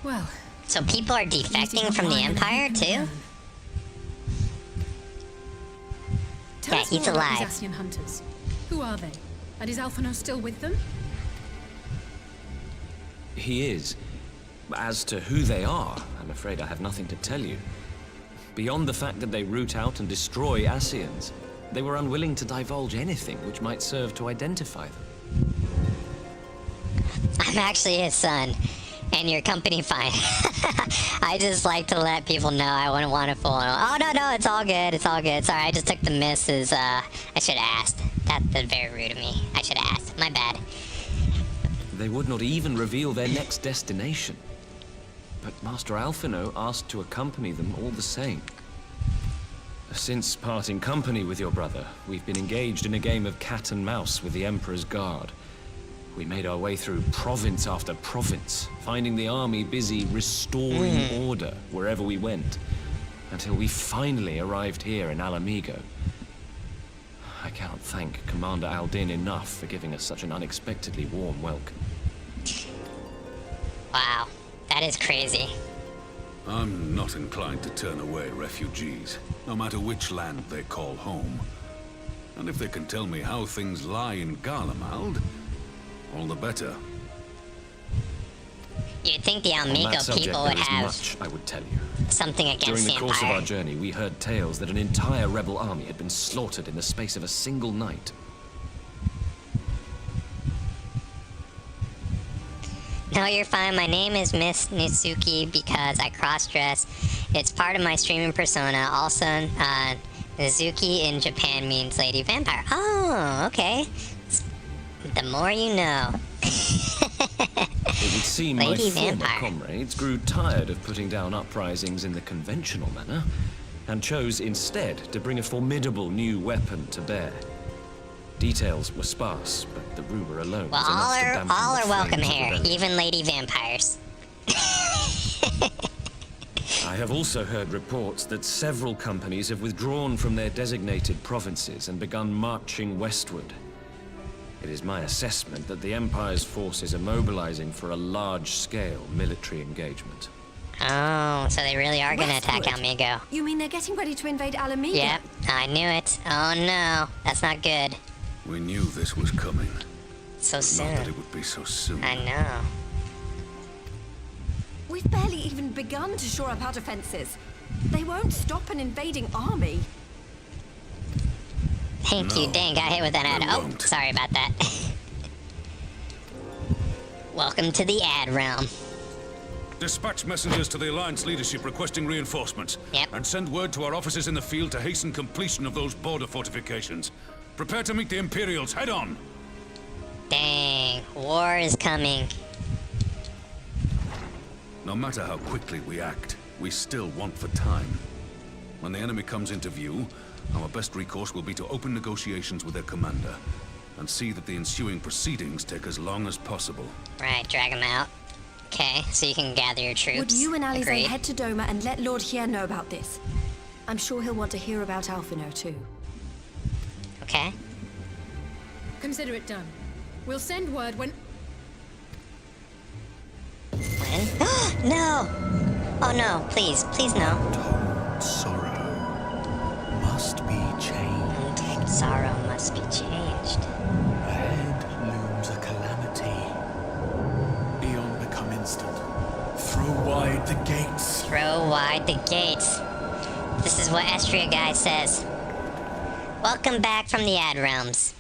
Well, So people are defecting from the Empire, too? Tell Yeah, us he's more about alive. these Ascian hunters. Who are they? And is Alphino still with them? He is. As to who they are, I'm afraid I have nothing to tell you. Beyond the fact that they root out and destroy Ascians, they were unwilling to divulge anything which might serve to identify them. I'm actually his son, and your company fine. I just like to let people know I wouldn't want to fool them. Oh, no, it's all good. It's all good. Sorry, I just took the misses. I should have asked. That's very rude of me. I should have asked. My bad. They would not even reveal their next destination. But Master Alphino asked to accompany them all the same. Since parting company with your brother, we've been engaged in a game of cat and mouse with the Emperor's Guard. We made our way through province after province, finding the army busy restoring order wherever we went, until we finally arrived here in Alamigo. I cannot thank Commander Aldin enough for giving us such an unexpectedly warm welcome. Wow, that is crazy. I'm not inclined to turn away refugees, no matter which land they call home. And if they can tell me how things lie in Garlemald, all the better. You'd think the Alamigo people would have much I would tell you. something against the Empire. During the course of our journey, we heard tales that an entire rebel army had been slaughtered in the space of a single night. No, you're fine. My name is Miss Nitsuki because I cross-dress. It's part of my streaming persona. Also, Nizuki in Japan means Lady Vampire. Oh, okay. The more you know. It would seem Lady my former Vampire. comrades grew tired of putting down uprisings in the conventional manner, and chose instead to bring a formidable new weapon to bear. Details were sparse, but the rumor alone Well, was enough to dampen all the are welcome flames of here, rebellion. even Lady Vampires. I have also heard reports that several companies have withdrawn from their designated provinces and begun marching westward. It is my assessment that the Empire's forces are mobilizing for a large-scale military engagement. Oh, so they really are gonna attack Westward? Alamigo. You mean they're getting ready to invade Alamigo? Yep, I knew it. Oh no, that's not good. We knew this was coming. So Not that soon. it would be so soon. I know. We've barely even begun to shore up our defenses. They won't stop an invading army. Thank you. No, Dang, got hit with an ad. they Oh, won't. sorry about that. Welcome to the ad realm. Dispatch messengers to the Alliance leadership requesting reinforcements. Yep. And send word to our officers in the field to hasten completion of those border fortifications. Prepare to meet the Imperials head on! Dang, war is coming. No matter how quickly we act, we still want for time. When the enemy comes into view, our best recourse will be to open negotiations with their commander, and see that the ensuing proceedings take as long as possible. Right, drag him out. Okay, so you can gather your troops. Would you and Alize Agreed. head to Doma and let Lord Hien know about this? I'm sure he'll want to hear about Alphino too. Okay. Consider it done. We'll send word when... When? No! Oh no, please, please no. Sorrow must be changed. Untold sorrow must be changed. Ahead looms a calamity. Beyond become instant. Throw wide the gates. Throw wide the gates. This is what Estria guy says. Welcome back from the ad realms.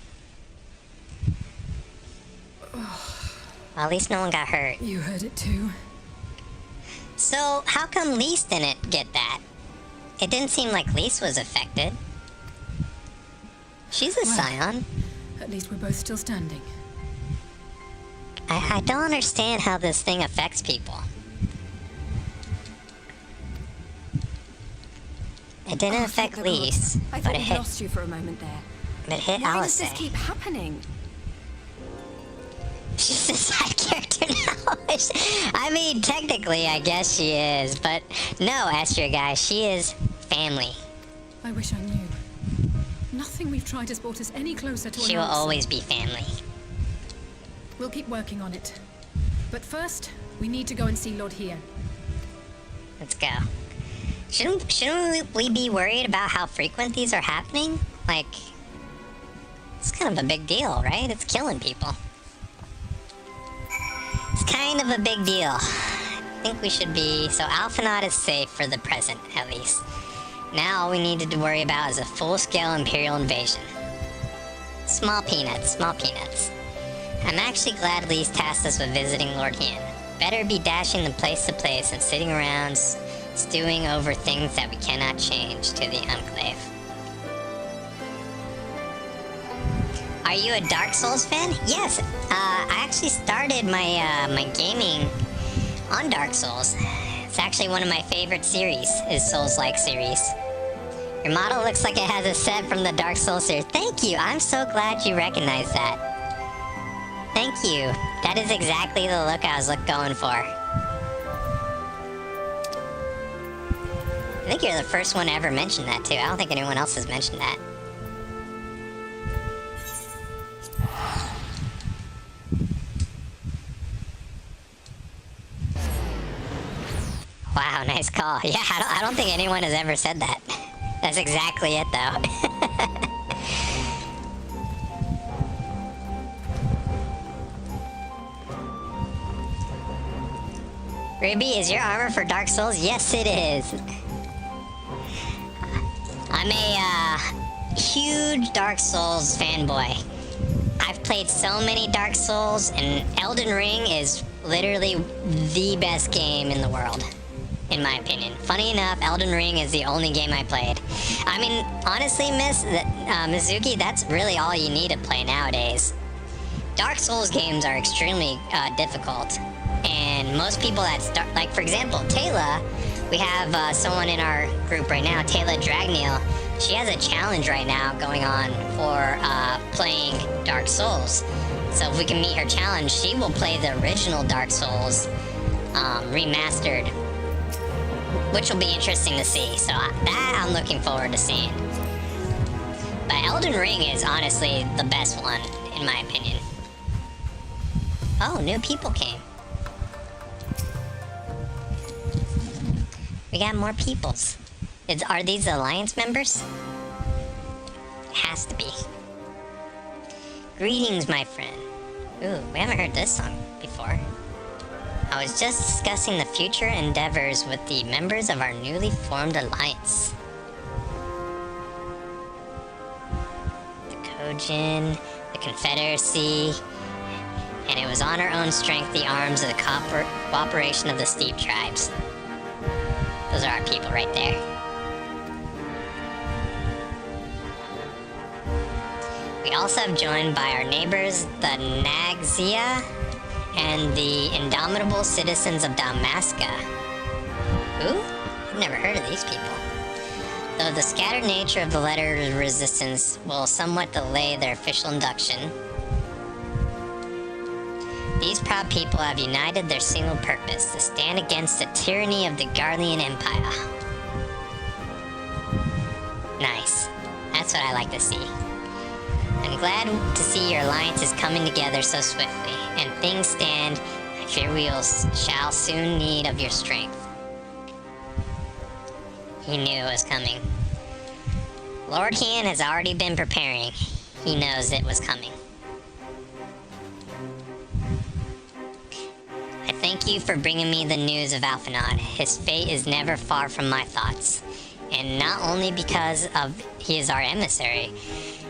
Well, at least no one got hurt. You heard it too. So, how come Lise didn't get that? It didn't seem like Lise was affected. She's a Well. Scion. At least we're both still standing. I don't understand how this thing affects people. It didn't affect thank the gods. Lise, I but thought it we hit, lost you for a moment there. it hit Why does Alice. this keep happening? She's a side character now. I mean, technically, I guess she is, but no, Astria guy, she is family. I wish I knew. Nothing we've tried has brought us any closer to She an will answer. always be family. We'll keep working on it. But first, we need to go and see Lord Hien. Let's go. Shouldn't we be worried about how frequent these are happening? Like, it's kind of a big deal, right? It's killing people. It's kind of a big deal. I think we should be... So Alphanot is safe for the present, at least. Now all we need to worry about is a full-scale Imperial invasion. Small peanuts, small peanuts. I'm actually glad Lise tasked us with visiting Lord Hien. better be dashing from place to place and sitting around stewing over things that we cannot change to the Enclave. Are you a Dark Souls fan? Yes, I actually started my my gaming on Dark Souls. It's actually one of my favorite series, is Souls-like series. Your model looks like it has a set from the Dark Souls series. Thank you, I'm so glad you recognize that. Thank you. That is exactly the look I was going for. I think you're the first one to ever mention that too. I don't think anyone else has mentioned that. Wow, nice call. Yeah, I don't think anyone has ever said that. That's exactly it, though. Ruby, is your armor for Dark Souls? Yes, it is. I'm a huge Dark Souls fanboy. I've played so many Dark Souls, and Elden Ring is literally the best game in the world, in my opinion. Funny enough, Elden Ring is the only game I played. I mean, honestly, Mizuki, that's really all you need to play nowadays. Dark Souls games are extremely difficult, and most people that start, like for example, Tayla, we have someone in our group right now, Tayla Dragneel. She has a challenge right now going on for playing Dark Souls. So if we can meet her challenge, she will play the original Dark Souls remastered, which will be interesting to see. So that I'm looking forward to seeing. But Elden Ring is honestly the best one, in my opinion. Oh, new people came. We got more peoples. Are these Alliance members? Has to be. Greetings, my friend. Ooh, we haven't heard this song before. I was just discussing the future endeavors with the members of our newly formed alliance. The Kojin, the Confederacy, and it was on our own strength, the arms of the cooperation of the Steep Tribes. Those are our people right there. We also have joined by our neighbors, the Nagzia, and the indomitable citizens of Dalmasca. Ooh, I've never heard of these people. Though the scattered nature of the letter's resistance will somewhat delay their official induction, these proud people have united their single purpose, to stand against the tyranny of the Garlean Empire. Nice. That's what I like to see. I'm glad to see your alliance is coming together so swiftly, and things stand that your wheels shall soon need of your strength. He knew it was coming. Lord Hien has already been preparing. He knows it was coming. I thank you for bringing me the news of Alphinaud. His fate is never far from my thoughts, and not only because he is our emissary.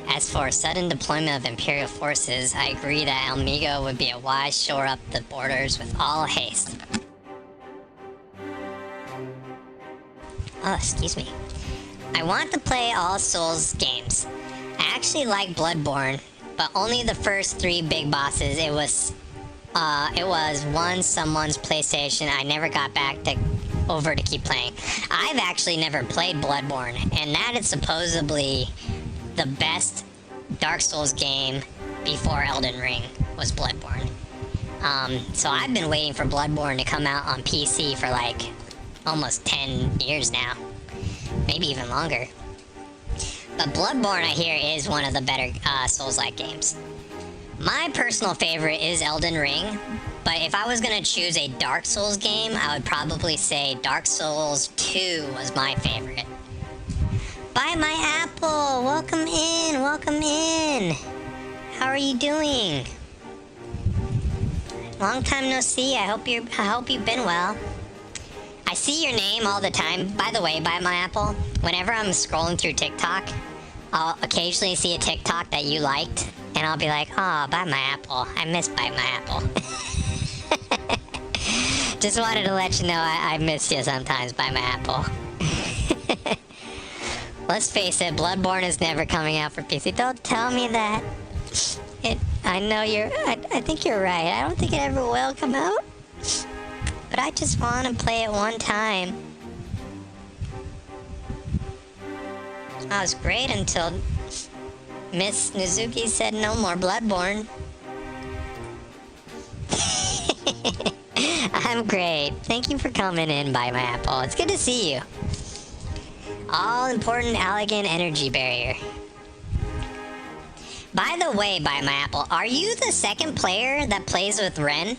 As for sudden deployment of Imperial forces, I agree that Almigo would be a wise shore up the borders with all haste. Oh, excuse me. I want to play all Souls games. I actually like Bloodborne, but only the first 3 big bosses. It was someone's PlayStation. I never got back over to keep playing. I've actually never played Bloodborne, and that is supposedly the best Dark Souls game before Elden Ring was Bloodborne. So I've been waiting for Bloodborne to come out on PC for like almost 10 years now. Maybe even longer. But Bloodborne, I hear, is one of the better Souls-like games. My personal favorite is Elden Ring, but if I was gonna choose a Dark Souls game, I would probably say Dark Souls 2 was my favorite. Bye, my apple! Welcome in, welcome in! How are you doing? Long time no see. I hope you've been well. I see your name all the time. By the way, Bye, my apple, whenever I'm scrolling through TikTok, I'll occasionally see a TikTok that you liked, and I'll be like, oh, Bye, my apple. I miss Bye, my apple. Just wanted to let you know I miss you sometimes by my apple. Let's face it, Bloodborne is never coming out for PC. Don't tell me that. I know I think you're right. I don't think it ever will come out. But I just want to play it one time. That was great until Miss Nizuki said no more Bloodborne. I'm great. Thank you for coming in, By My Apple. It's good to see you. All-important elegant energy barrier. By the way, By My Apple, are you the second player that plays with Ren?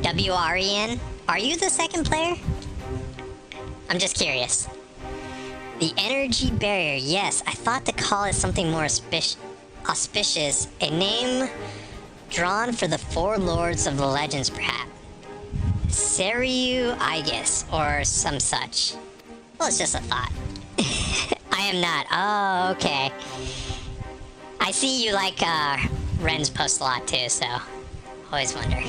W-R-E-N? Are you the second player? I'm just curious. The energy barrier, yes. I thought to call it something more auspicious. A name drawn for the four lords of the legends, perhaps. Seryu Aegis, or some such. Well, it's just a thought. I am not. Oh, okay. I see you like Ren's post a lot too, so always wonder.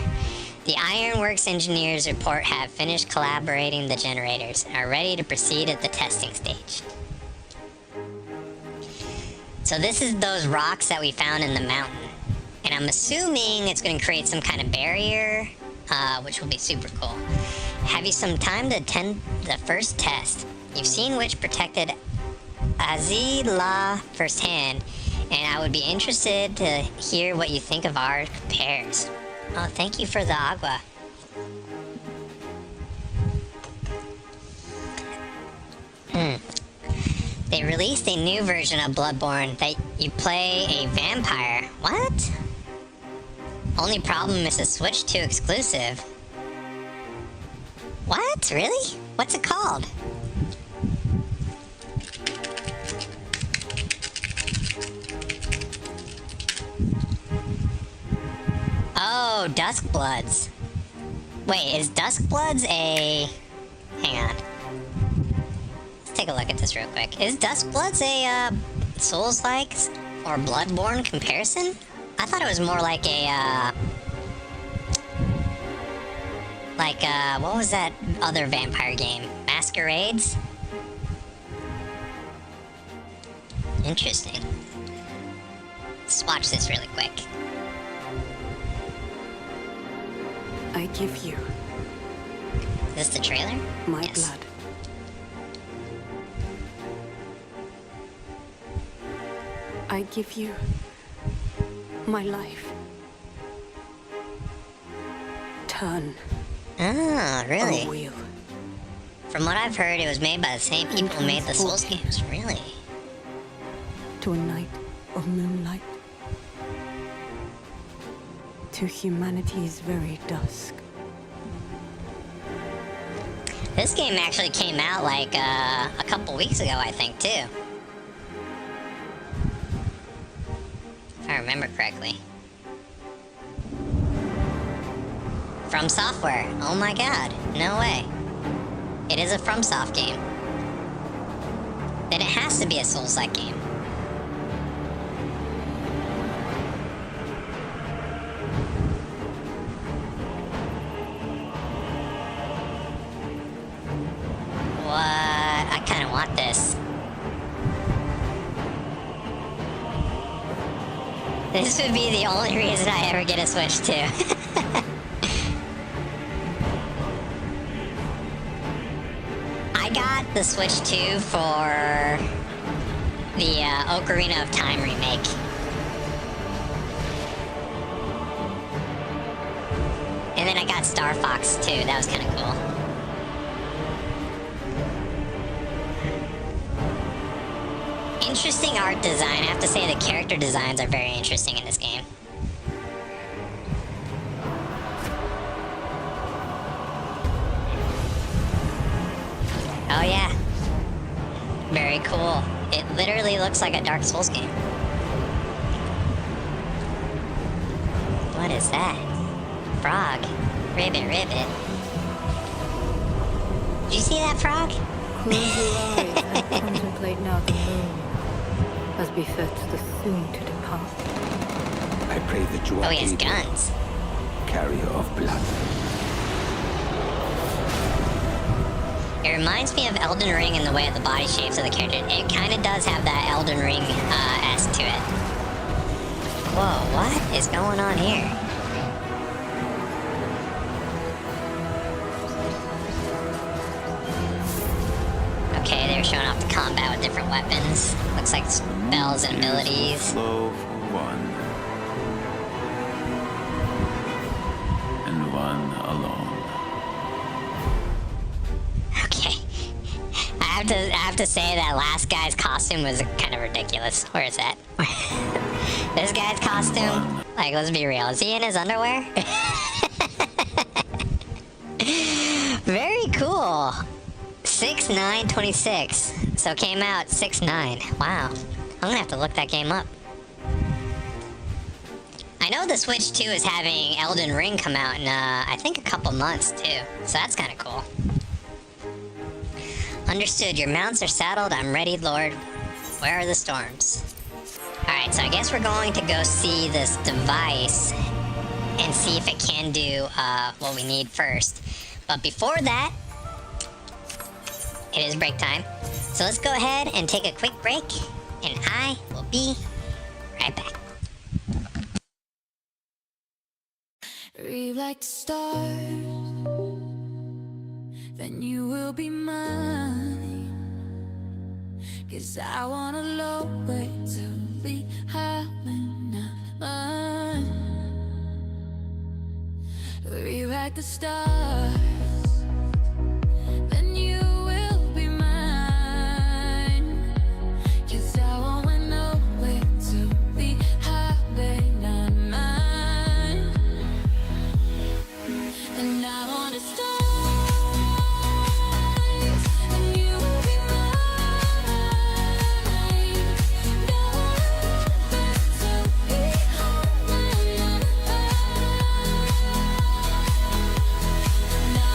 The Ironworks engineers report have finished collaborating the generators and are ready to proceed at the testing stage. So this is those rocks that we found in the mountain. And I'm assuming it's going to create some kind of barrier, which will be super cool. Have you some time to attend the first test? You've seen which protected Azila firsthand, and I would be interested to hear what you think of our pairs. Oh, thank you for the agua. They released a new version of Bloodborne that you play a vampire. What? Only problem is the Switch 2 exclusive. What? Really? What's it called? Oh, Duskbloods. Wait, is Duskbloods a... Hang on. Let's take a look at this real quick. Is Duskbloods a, Souls-like or Bloodborne comparison? I thought it was more like a, what was that other vampire game? Masquerades? Interesting. Let's watch this really quick. I give you... Is this the trailer? My yes. blood. I give you... my life. Turn. Ah, really? A wheel. From what I've heard, it was made by the same people who made the Souls games. Really? To a night of moonlight. To humanity's very dusk. This game actually came out like a couple weeks ago, I think, too. If I remember correctly. From Software. Oh my god. No way. It is a FromSoft game. Then it has to be a Souls-like game. What? I kind of want this. This would be the only reason I ever get a Switch 2. I got the Switch 2 for the Ocarina of Time remake. And then I got Star Fox 2. That was kind of cool. Interesting art design. I have to say the character designs are very interesting in this game. Oh yeah. Very cool. It literally looks like a Dark Souls game. What is that? Frog. Ribbit, ribbit. Did you see that frog? Close your eyes and contemplate now the moon, as befits the soon to depart. I pray that you are he has guns. carrier of blood. It reminds me of Elden Ring in the way of the body shapes of the character. It kind of does have that Elden Ring-esque to it. Whoa, what is going on here? Okay, they were showing off the combat with different weapons. Looks like spells and abilities. Flow for one. And one alone. Okay. I have to say that last guy's costume was kind of ridiculous. Where is that? This guy's costume? Like, let's be real. Is he in his underwear? Very cool. 6/9/26. So it came out 6/9. Wow. I'm gonna have to look that game up. I know the Switch 2 is having Elden Ring come out in, I think a couple months, too. So that's kind of cool. Understood. Your mounts are saddled. I'm ready, Lord. Where are the storms? Alright, so I guess we're going to go see this device and see if it can do, what we need first. But before that, it is break time. So let's go ahead and take a quick break, and I will be right back. Read like the stars, then you will be mine. 'Cause I want a low way to be having mine. Rewrite the stars, then you will be mine. 'Cause I want no way to be having mine. And I want to start. Now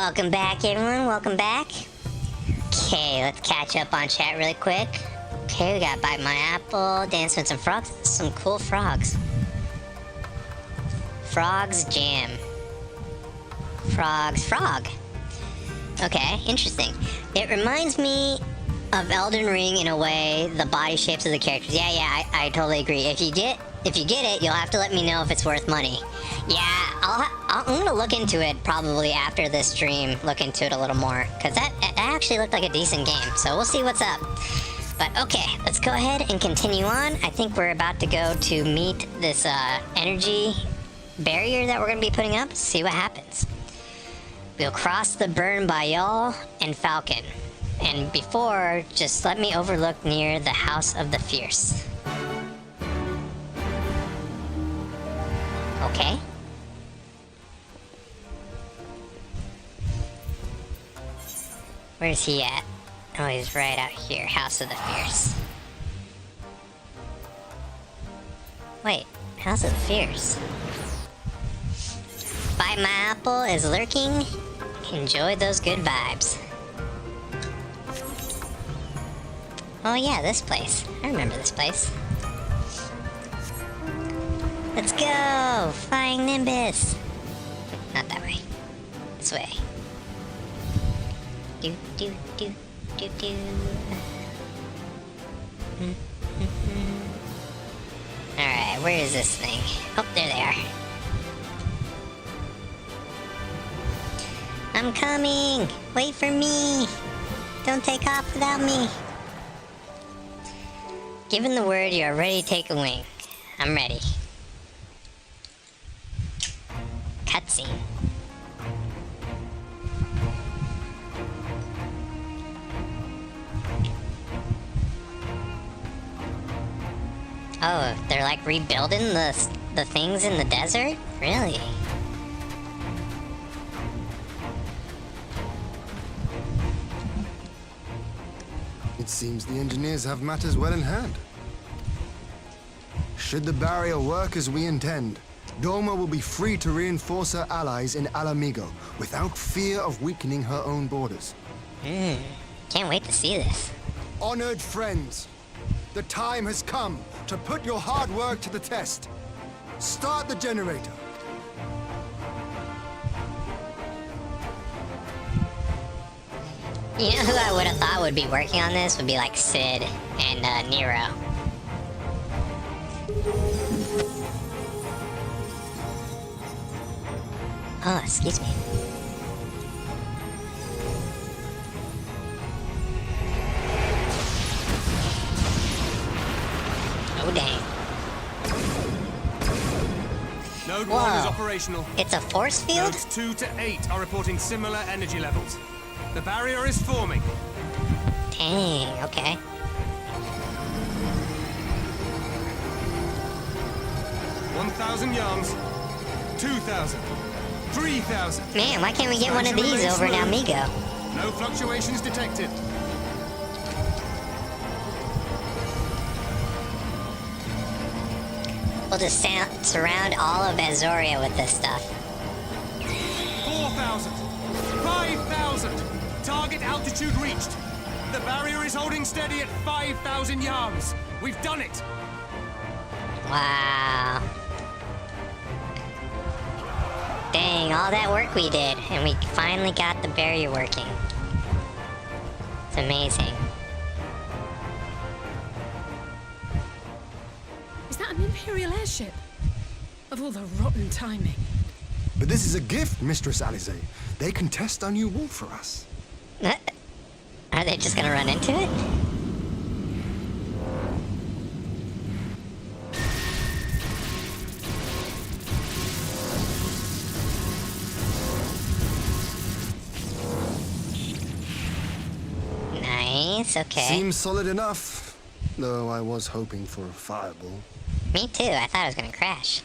Welcome back, everyone. Welcome back. Okay, let's catch up on chat really quick. Okay, we got Bite My Apple, Dance with some frogs. Some cool frogs. Frogs Jam. Frogs Frog. Okay, interesting. It reminds me of Elden Ring in a way, the body shapes of the characters. Yeah, I totally agree. If you get it, you'll have to let me know if it's worth money. Yeah, I'm gonna look into it probably after this stream. Look into it a little more, because that actually looked like a decent game. So we'll see what's up. But okay, let's go ahead and continue on. I think we're about to go to meet this energy barrier that we're gonna be putting up. See what happens. We'll cross the burn by y'all and Falcon. And before, just let me overlook near the House of the Fierce. Okay. Where's he at? Oh, he's right out here. House of the Fierce. Wait, House of the Fierce. Bite My Apple is lurking. Enjoy those good vibes. Oh yeah, this place. I remember this place. Let's go! Flying Nimbus! Not that way. This way. Do do do do do. Alright, where is this thing? Oh, there they are. I'm coming! Wait for me! Don't take off without me! Given the word, you are ready to take a wing. I'm ready. Cutscene. Oh, they're like rebuilding the things in the desert? Really? It seems the engineers have matters well in hand. Should the barrier work as we intend, Doma will be free to reinforce her allies in Alamigo without fear of weakening her own borders. Can't wait to see this. Honored friends, the time has come to put your hard work to the test. Start the generator. You know who I would have thought would be working on this would be like Sid and Nero. Oh, excuse me. Oh, dang. Node 1 is operational. It's a force field? Nodes 2 to 8 are reporting similar energy levels. The barrier is forming. Dang, okay. $1,000 yards. 2,000. 3,000. Man, why can't we get one of these over in Amigo? No fluctuations detected. We'll just surround all of Azoria with this stuff. 4,000. 5,000. Target altitude reached. The barrier is holding steady at 5,000 yards. We've done it. Wow. Dang, all that work we did, and we finally got the barrier working. It's amazing. Is that an Imperial airship? Of all the rotten timing. But this is a gift, Mistress Alize. They can test our new wall for us. Are they just gonna run into it? Nice, okay. Seems solid enough, though I was hoping for a fireball. Me too, I thought it was gonna crash.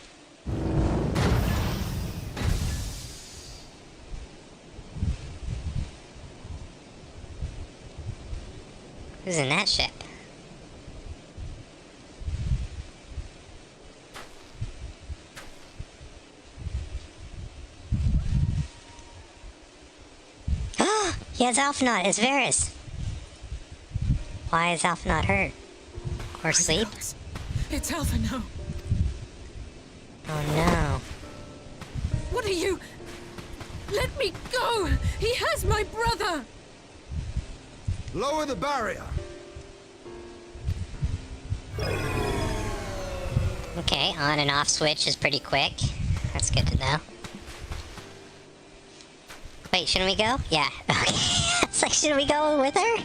Who's in that ship? He has Alphanot. It's Varys. Why is Alphanot hurt? Or asleep? It's Alphino. Oh no. What are you? Let me go! He has my brother! Lower the barrier! Okay, on and off switch is pretty quick. That's good to know. Wait, shouldn't we go? Yeah, okay. It's like, should we go with her?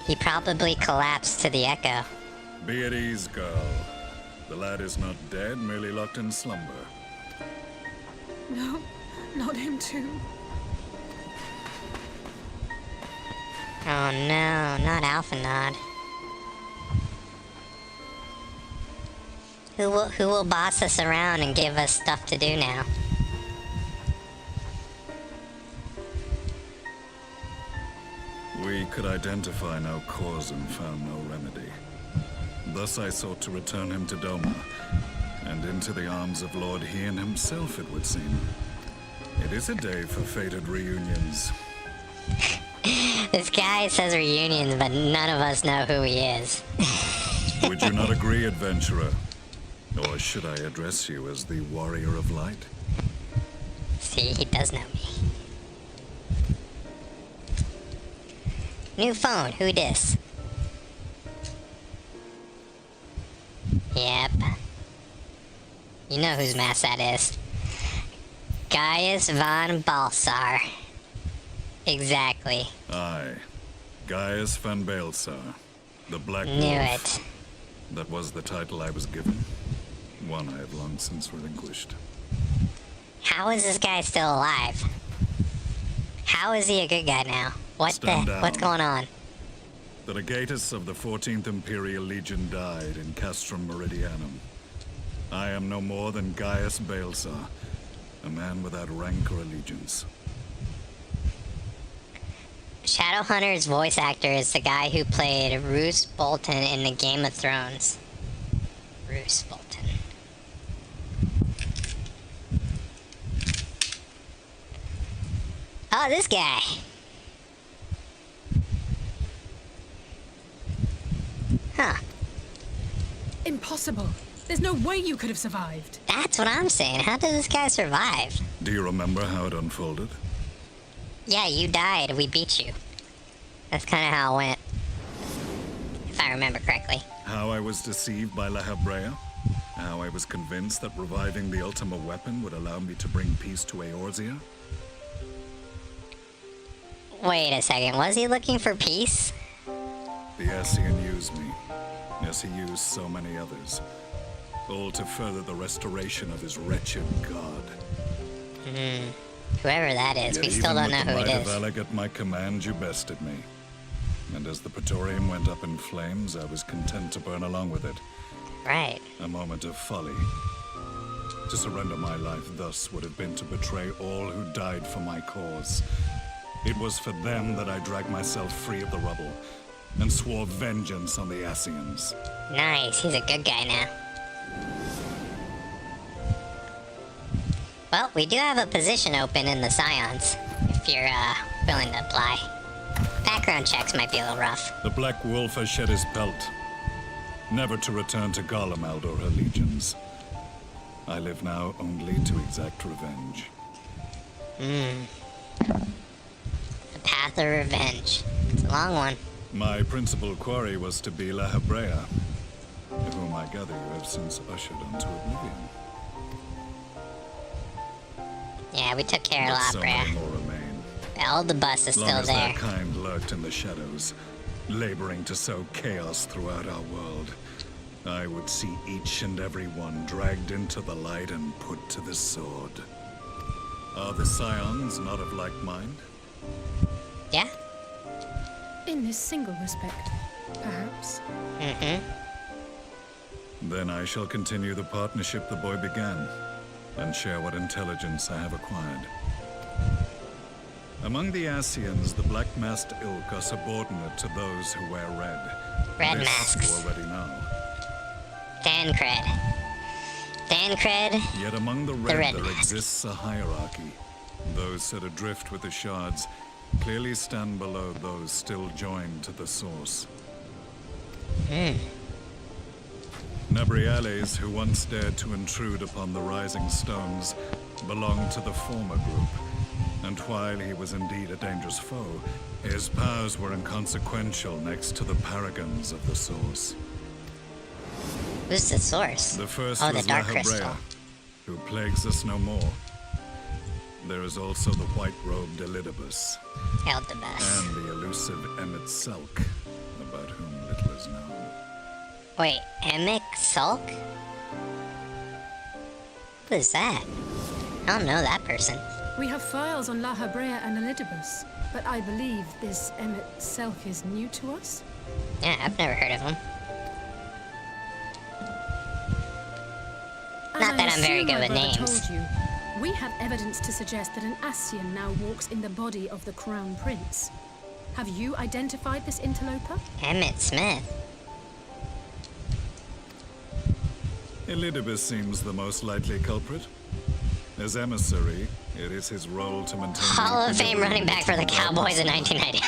He probably collapsed to the echo. Be at ease, girl. The lad is not dead, merely locked in slumber. No, not him too. Oh no, not Alphanod. Who will boss us around and give us stuff to do now? We could identify no cause and found no remedy. Thus I sought to return him to Doma, and into the arms of Lord Hien himself, it would seem. It is a day for fated reunions. This guy says reunions, but none of us know who he is. Would you not agree, adventurer? Or should I address you as the Warrior of Light? See, he does know me. New phone, who dis? Yep. You know whose mask that is. Gaius von Balsar. Exactly. Aye. Gaius van Balsar, the Black Wolf. Knew it. That was the title I was given. One I have long since relinquished. How is this guy still alive? How is he a good guy now? What's going on? The legatus of the 14th Imperial Legion died in Castrum Meridianum. I am no more than Gaius Balsar, a man without rank or allegiance. Shadowhunter's voice actor is the guy who played Roose Bolton in the Game of Thrones. Roose Bolton. Oh, this guy. Huh. Impossible. There's no way you could have survived. That's what I'm saying. How did this guy survive? Do you remember how it unfolded? Yeah, you died. We beat you. That's kind of how it went. If I remember correctly. How I was deceived by La Habrea? How I was convinced that reviving the Ultima weapon would allow me to bring peace to Eorzea? Wait a second. Was he looking for peace? The Ascian used me, as he used so many others. All to further the restoration of his wretched god. Whoever that is, Yet we still don't know who it Even with the might is. of Alec at my command, you bested me. And as the Praetorium went up in flames, I was content to burn along with it. Right. A moment of folly. To surrender my life thus would have been to betray all who died for my cause. It was for them that I dragged myself free of the rubble, and swore vengeance on the Ascians. Nice, he's a good guy now. Well, we do have a position open in the Scions, if you're willing to apply. Background checks might be a little rough. The Black Wolf has shed his pelt, never to return to Garlemald or her legions. I live now only to exact revenge. The path of revenge. It's a long one. My principal quarry was to be La Habrea, whom I gather you have since ushered onto oblivion. Yeah, we took care of But so many Labrea. more remain. All the bus is Long still as there. their kind lurked in the shadows, laboring to sow chaos throughout our world, I would see each and every one dragged into the light and put to the sword. Are the Scions not of like mind? Yeah? In this single respect, perhaps. Then I shall continue the partnership the boy began, and share what intelligence I have acquired. Among the Ascians, the black-masked ilk are subordinate to those who wear red. Red This masks. you already know. Dancred. Thancred, Yet among the Red red there Mask. exists a hierarchy. Those set adrift with the shards clearly stand below those still joined to the source. Nabriales, who once dared to intrude upon the Rising Stones, belonged to the former group, and while he was indeed a dangerous foe, his powers were inconsequential next to the paragons of the source. Who's the source? The first oh, the was Dark Lahabrea, Crystal. who plagues us no more. There is also the white-robed Elidibus, Eldibus. and the elusive Emmet Selk, about whom little is known. Wait, Emic Sulk? Who is that? I don't know that person. We have files on Lahabrea and Elidibus, but I believe this Emmet Selk is new to us? Yeah, I've never heard of him. Not that I'm very good with names. Told you, we have evidence to suggest that an Ascian now walks in the body of the Crown Prince. Have you identified this interloper? Emmett Smith. Elidibus seems the most likely culprit. As emissary, it is his role to maintain... Hall of Fame running back for the Cowboys in 1990.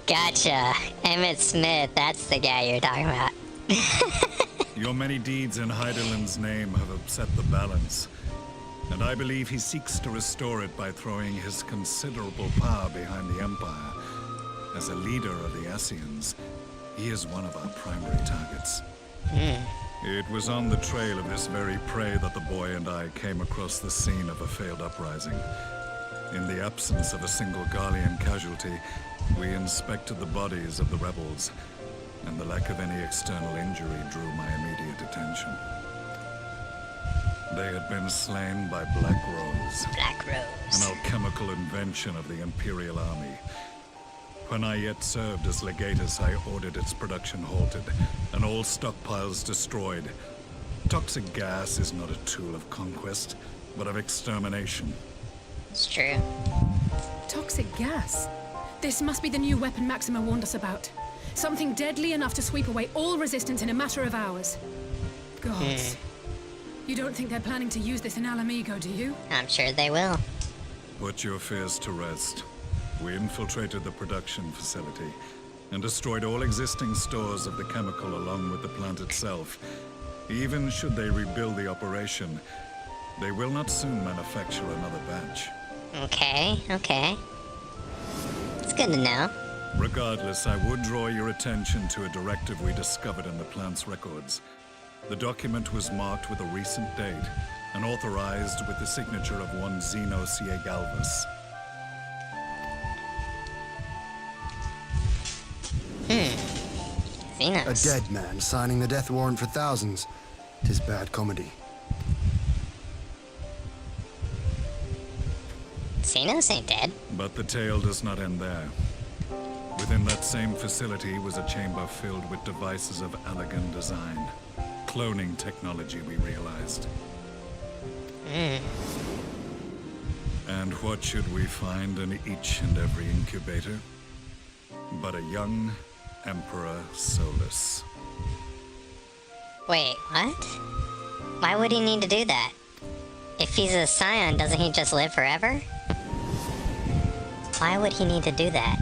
Gotcha. Emmett Smith, that's the guy you're talking about. Your many deeds in Heideland's name have upset the balance, and I believe he seeks to restore it by throwing his considerable power behind the Empire. As a leader of the Scions, he is one of our primary targets. It was on the trail of this very prey that the boy and I came across the scene of a failed uprising. In the absence of a single Garlean casualty, we inspected the bodies of the rebels, and the lack of any external injury drew my immediate attention. They had been slain by Black Rose. Black Rose. An alchemical invention of the Imperial Army. When I yet served as legatus, I ordered its production halted, and all stockpiles destroyed. Toxic gas is not a tool of conquest, but of extermination. It's true. Toxic gas? This must be the new weapon Maxima warned us about. Something deadly enough to sweep away all resistance in a matter of hours. Gods. You don't think they're planning to use this in Alamigo, do you? I'm sure they will. Put your fears to rest. We infiltrated the production facility and destroyed all existing stores of the chemical along with the plant itself. Even should they rebuild the operation, they will not soon manufacture another batch. Okay, okay. It's good to know. Regardless, I would draw your attention to a directive we discovered in the plant's records. The document was marked with a recent date and authorized with the signature of one Zeno Ciegalvis. Zenos. A dead man signing the death warrant for thousands. 'Tis bad comedy. Zenos ain't dead. But the tale does not end there. Within that same facility was a chamber filled with devices of elegant design. Cloning technology, we realized. And what should we find in each and every incubator? But a young Emperor Solus. Wait, what? Why would he need to do that? If he's a Scion, doesn't he just live forever? Why would he need to do that?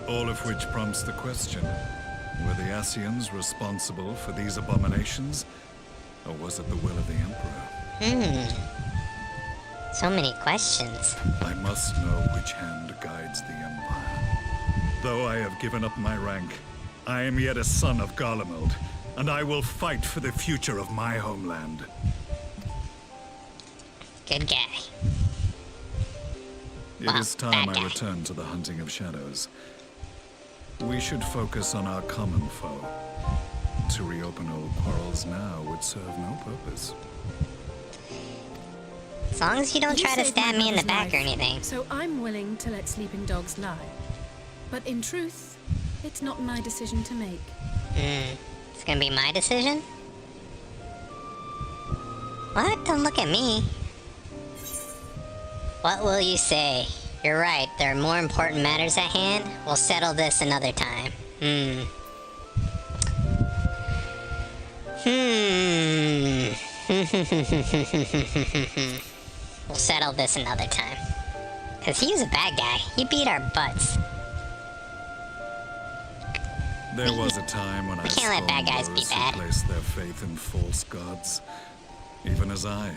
All of which prompts the question, were the Scions responsible for these abominations? Or was it the will of the Emperor? So many questions. I must know which hand guides the Empire. Though I have given up my rank, I am yet a son of Garlemald, and I will fight for the future of my homeland. Good guy. It is time I return to the hunting of shadows. We should focus on our common foe. To reopen old quarrels now would serve no purpose. As long as you don't try to saved stab my me in the brother's back or life, anything. So I'm willing to let sleeping dogs lie. But in truth, it's not my decision to make. It's gonna be my decision? What? Don't look at me. What will you say? You're right, there are more important matters at hand. We'll settle this another time. We'll settle this another time. Because he was a bad guy. He beat our butts. There was a time when I can't let bad guys be bad. placed their faith in false gods. Even as I,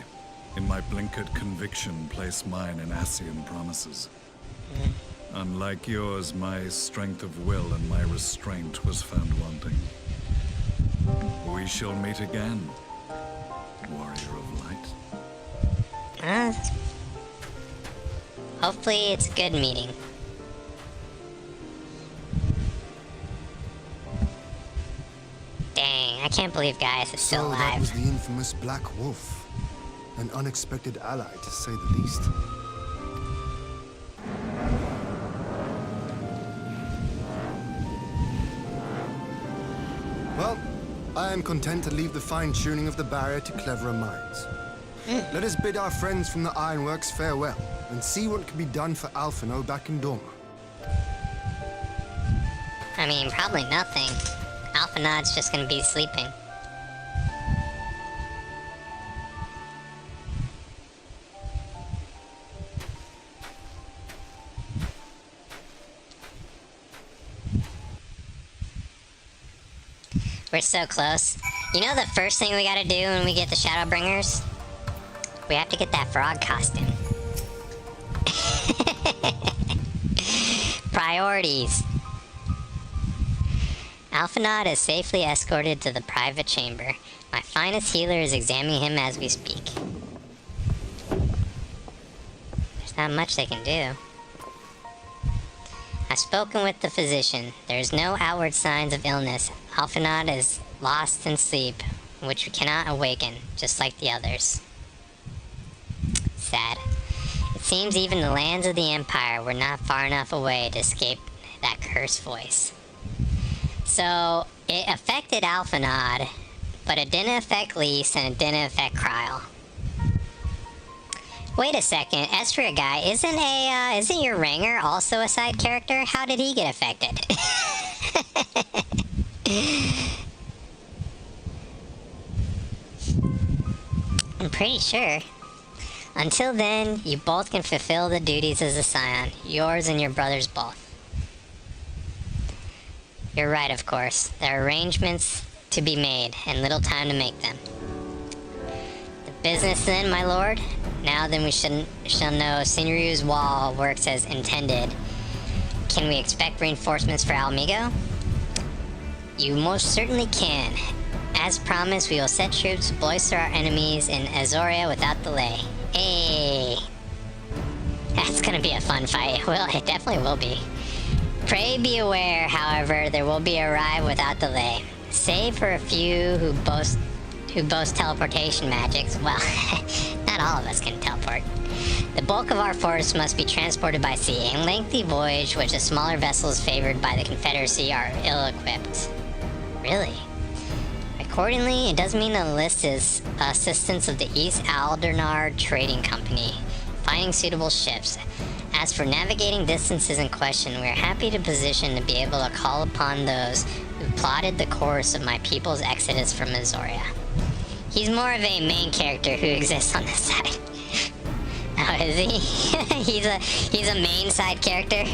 in my blinkered conviction, place mine in Ascian promises. Unlike yours, my strength of will and my restraint was found wanting. We shall meet again, warrior of light. Hopefully it's a good meeting. Dang, I can't believe Gaius is still So that alive. was the infamous Black Wolf. An unexpected ally, to say the least. Well, I am content to leave the fine-tuning of the barrier to cleverer minds. Let us bid our friends from the Ironworks farewell, and see what can be done for Alphino back in Dorma. I mean, probably nothing. Alphanod's just gonna be sleeping. We're so close. You know the first thing we gotta do when we get the Shadowbringers? We have to get that frog costume. Priorities. Alphanod is safely escorted to the private chamber. My finest healer is examining him as we speak. There's not much they can do. I've spoken with the physician. There's no outward signs of illness. Alphanod is lost in sleep, which we cannot awaken, just like the others. Sad. It seems even the lands of the Empire were not far enough away to escape that cursed voice. So, it affected Alphanod, but it didn't affect Lys and it didn't affect Kryl. Wait a second, Estria guy, isn't your Ranger also a side character? How did he get affected? I'm pretty sure. Until then, you both can fulfill the duties as a Scion, yours and your brother's both. You're right, of course. There are arrangements to be made, and little time to make them. The business then, my lord? Now then we shall know Sinryu's wall works as intended. Can we expect reinforcements for Alamigo? You most certainly can. As promised, we will set troops to bolster our enemies in Azoria without delay. Hey! That's gonna be a fun fight. Well, it definitely will be. Pray be aware, however, there will be a arrive without delay. Save for a few who boast teleportation magics. Well, not all of us can teleport. The bulk of our force must be transported by sea, a lengthy voyage which the smaller vessels favored by the Confederacy are ill-equipped. Really? Accordingly, it does mean enlist assistance of the East Aldernard Trading Company, finding suitable ships. As for navigating distances in question, we are happy to position to be able to call upon those who plotted the course of my people's exodus from Azoria. He's more of a main character who exists on this side. Oh, is he? he's a main side character?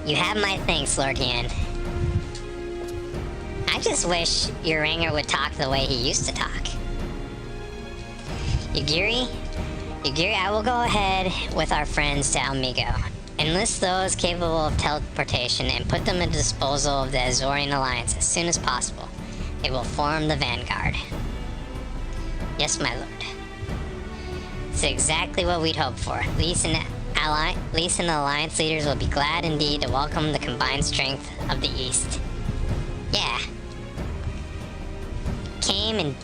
You have my thanks, Lord Yan. I just wish your Ranger would talk the way he used to talk. Yugiri, I will go ahead with our friends to Alamigo. Enlist those capable of teleportation and put them at the disposal of the Azorian Alliance as soon as possible. They will form the vanguard. Yes, my lord. It's exactly what we'd hoped for. Lys and the Alliance leaders will be glad indeed to welcome the combined strength of the East. Yeah. Came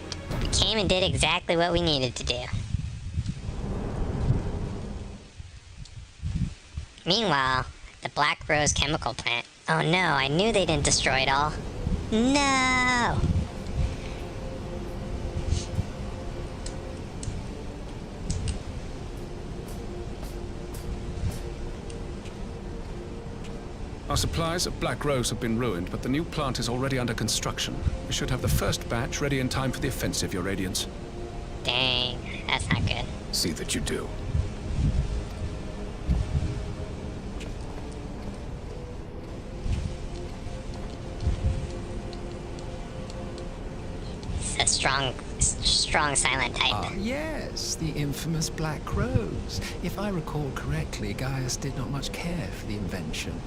and did exactly what we needed to do. Meanwhile, the Black Rose chemical plant. Oh no, I knew they didn't destroy it all. No! Our supplies of Black Rose have been ruined, but the new plant is already under construction. We should have the first batch ready in time for the offensive, Your Radiance. Dang, that's not good. See that you do. It's a strong silent type. Ah, yes, the infamous Black Rose. If I recall correctly, Gaius did not much care for the invention.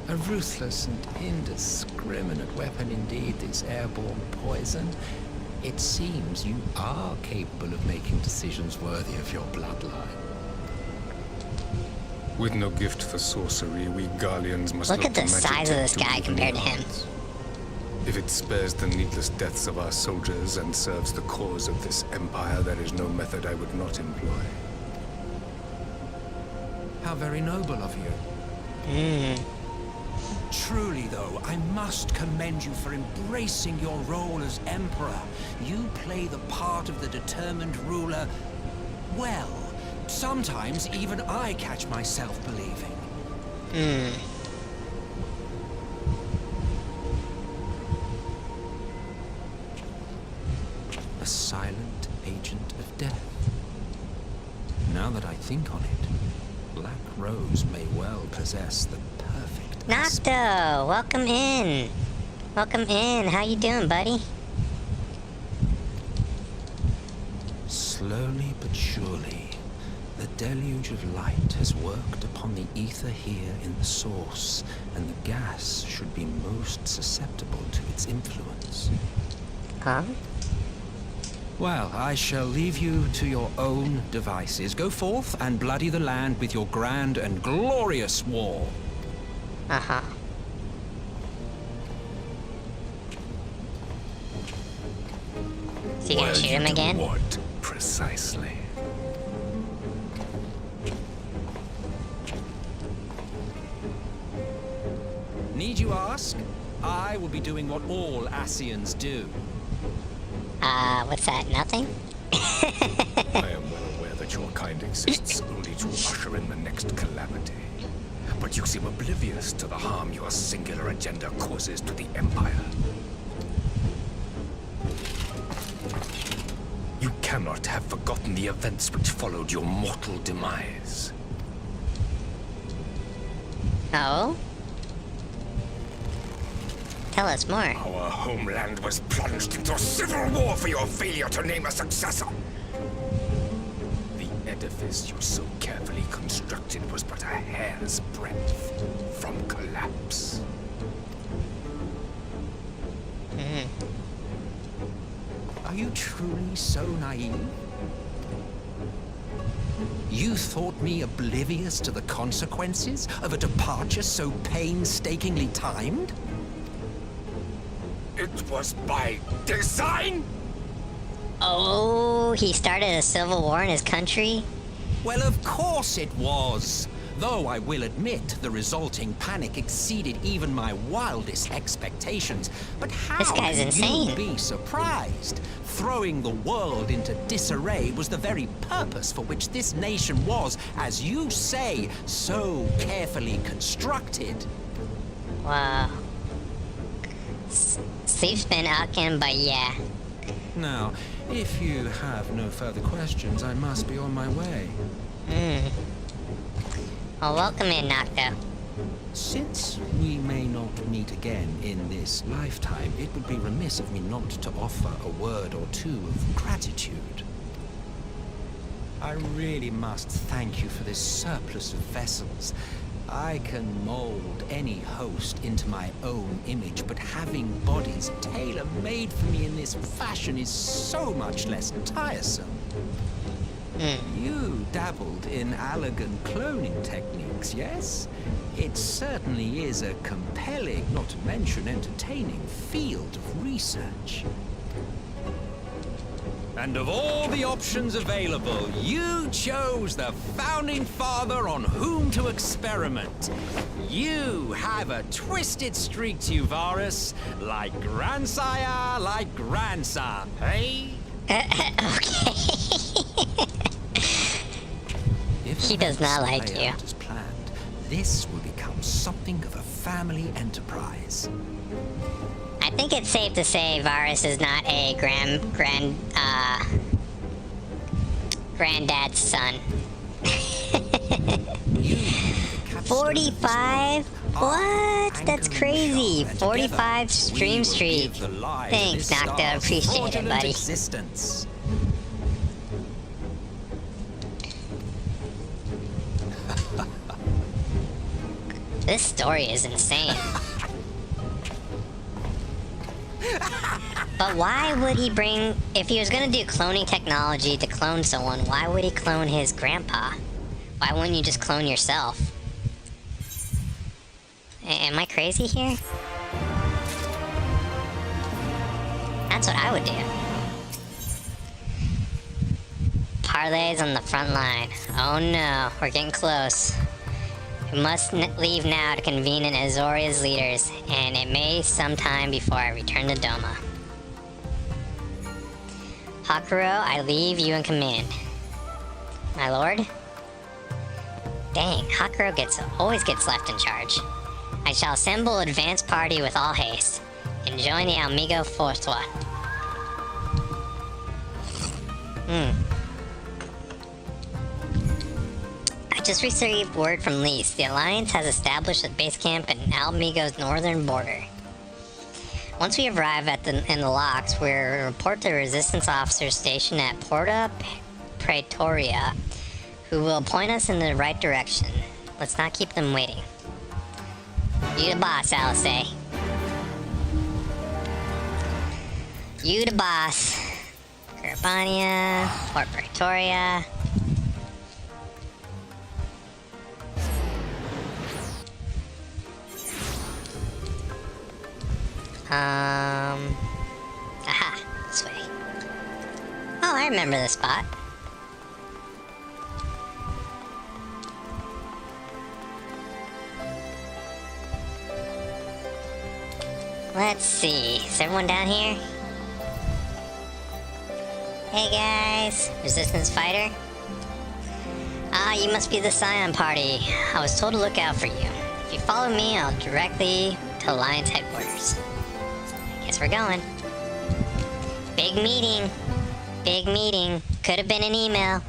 A ruthless and indiscriminate weapon indeed, this airborne poison. It seems you are capable of making decisions worthy of your bloodline. With no gift for sorcery, we Garleans must Look at the size of this guy compared to him. If it spares the needless deaths of our soldiers and serves the cause of this empire, there is no method I would not employ. How very noble of you. Truly, though, I must commend you for embracing your role as Emperor. You play the part of the determined ruler well. Sometimes even I catch myself believing. A silent agent of death. Now that I think on it, Black Rose may well possess the perfect Nocto, welcome in. Welcome in. How you doing, buddy? Slowly but surely, the deluge of light has worked upon the ether here in the source, and the gas should be most susceptible to its influence. Huh? Well, I shall leave you to your own devices. Go forth and bloody the land with your grand and glorious war. Uh-huh. So you gonna shoot him again? What, precisely? Need you ask? I will be doing what all Scions do. What's that? Nothing? I am well aware that your kind exists only to usher in the next calamity. But you seem oblivious to the harm your singular agenda causes to the Empire. You cannot have forgotten the events which followed your mortal demise. Oh? Tell us more. Our homeland was plunged into civil war for your failure to name a successor. The edifice you so carefully constructed was but a hair's breadth from collapse. Are you truly so naive? You thought me oblivious to the consequences of a departure so painstakingly timed? It was by design? Oh, he started a civil war in his country? Well, of course it was. Though I will admit the resulting panic exceeded even my wildest expectations. But how This guy's can insane. you be surprised? Throwing the world into disarray was the very purpose for which this nation was, as you say, so carefully constructed. Wow. Sleep's been Akin, but yeah. Now, if you have no further questions, I must be on my way. Well, welcome in, Nocto. Since we may not meet again in this lifetime, it would be remiss of me not to offer a word or two of gratitude. I really must thank you for this surplus of vessels. I can mold any host into my own image, but having bodies tailor-made for me in this fashion is so much less tiresome. You dabbled in elegant cloning techniques, yes? It certainly is a compelling, not to mention entertaining, field of research. And of all the options available, you chose the founding father on whom to experiment. You have a twisted streak to you, Varus, like grandsire, like grandson, hey? Okay. He does not like you. As planned, this will become something of a family enterprise. I think it's safe to say Varus is not a granddad's son. 45? What? That's crazy. 45 stream streak. Thanks, Nocta. Appreciate it, buddy. Existence. This story is insane. But why would he bring... If he was gonna do cloning technology to clone someone, why would he clone his grandpa? Why wouldn't you just clone yourself? Am I crazy here? That's what I would do. Parlays on the front line. Oh no, we're getting close. We must leave now to convene in Azoria's leaders, and it may sometime before I return to Doma. Hakuro, I leave you in command. My lord? Dang, Hakuro always gets left in charge. I shall assemble advance party with all haste, and join the Amigo Fortois. I just received word from Lise. The Alliance has established a base camp in Alamigo's northern border. Once we arrive in the locks, we'll report to Resistance officers stationed at Porta Praetoria, who will point us in the right direction. Let's not keep them waiting. You the boss, Alice. You the boss. Carabania, Port Praetoria. Aha, this way. Oh, I remember this spot. Let's see, is everyone down here? Hey guys, Resistance fighter? Ah, you must be the Scion party. I was told to look out for you. If you follow me, I'll directly to Alliance headquarters. Guess we're going. Big meeting. Big meeting. Could have been an email.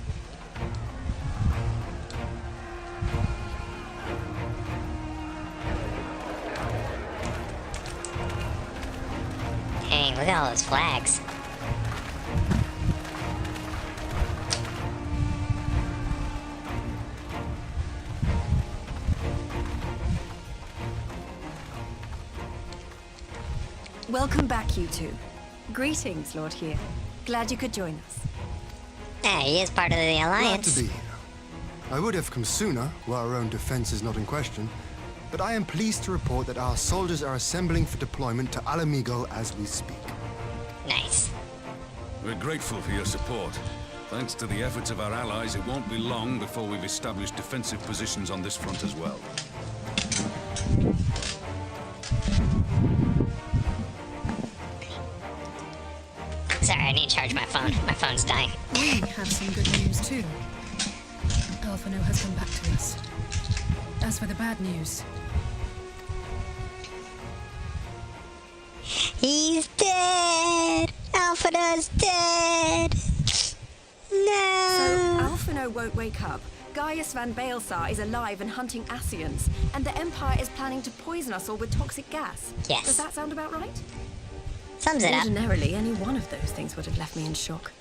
Dang, look at all those flags. Welcome back, you two. Greetings, Lord Here. Glad you could join us. Yeah, he is part of the Alliance. Glad to be here. I would have come sooner, while our own defense is not in question, but I am pleased to report that our soldiers are assembling for deployment to Alamigo as we speak. Nice. We're grateful for your support. Thanks to the efforts of our allies, it won't be long before we've established defensive positions on this front as well. Sorry, I need to charge my phone. My phone's dying. We have some good news too. Alphino has come back to us. As for the bad news... He's dead! Alphino's dead! No! So, Alphino won't wake up. Gaius van Baelsar is alive and hunting Scions, and the Empire is planning to poison us all with toxic gas. Yes. Does that sound about right? Sums it up. Ordinarily, any one of those things would have left me in shock.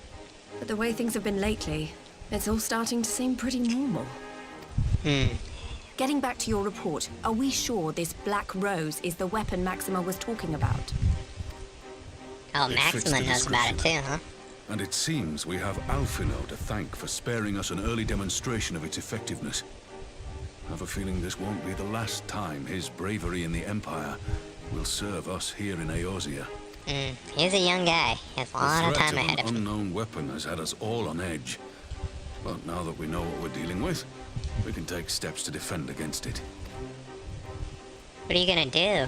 But the way things have been lately, it's all starting to seem pretty normal. Getting back to your report, are we sure this Black Rose is the weapon Maxima was talking about? Oh, Maxima knows about it too, huh? And it seems we have Alphino to thank for sparing us an early demonstration of its effectiveness. I have a feeling this won't be the last time his bravery in the Empire will serve us here in Eorzea. He's a young guy. He has a lot of time ahead of him. The unknown weapon has had us all on edge. But now that we know what we're dealing with, we can take steps to defend against it. What are you gonna do?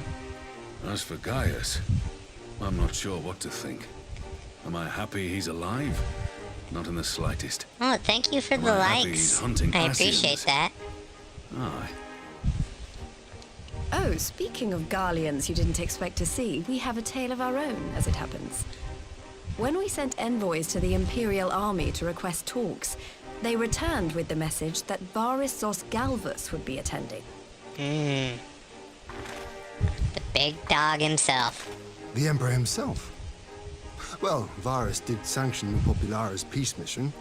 As for Gaius, I'm not sure what to think. Am I happy he's alive? Not in the slightest. Oh, thank you for the Am I happy likes. he's hunting I appreciate Scions? that. Aye. Oh, speaking of Garleans you didn't expect to see, we have a tale of our own, as it happens. When we sent envoys to the Imperial Army to request talks, they returned with the message that Varys Zos Galvus would be attending. The big dog himself. The Emperor himself? Well, Varys did sanction the Popularis peace mission.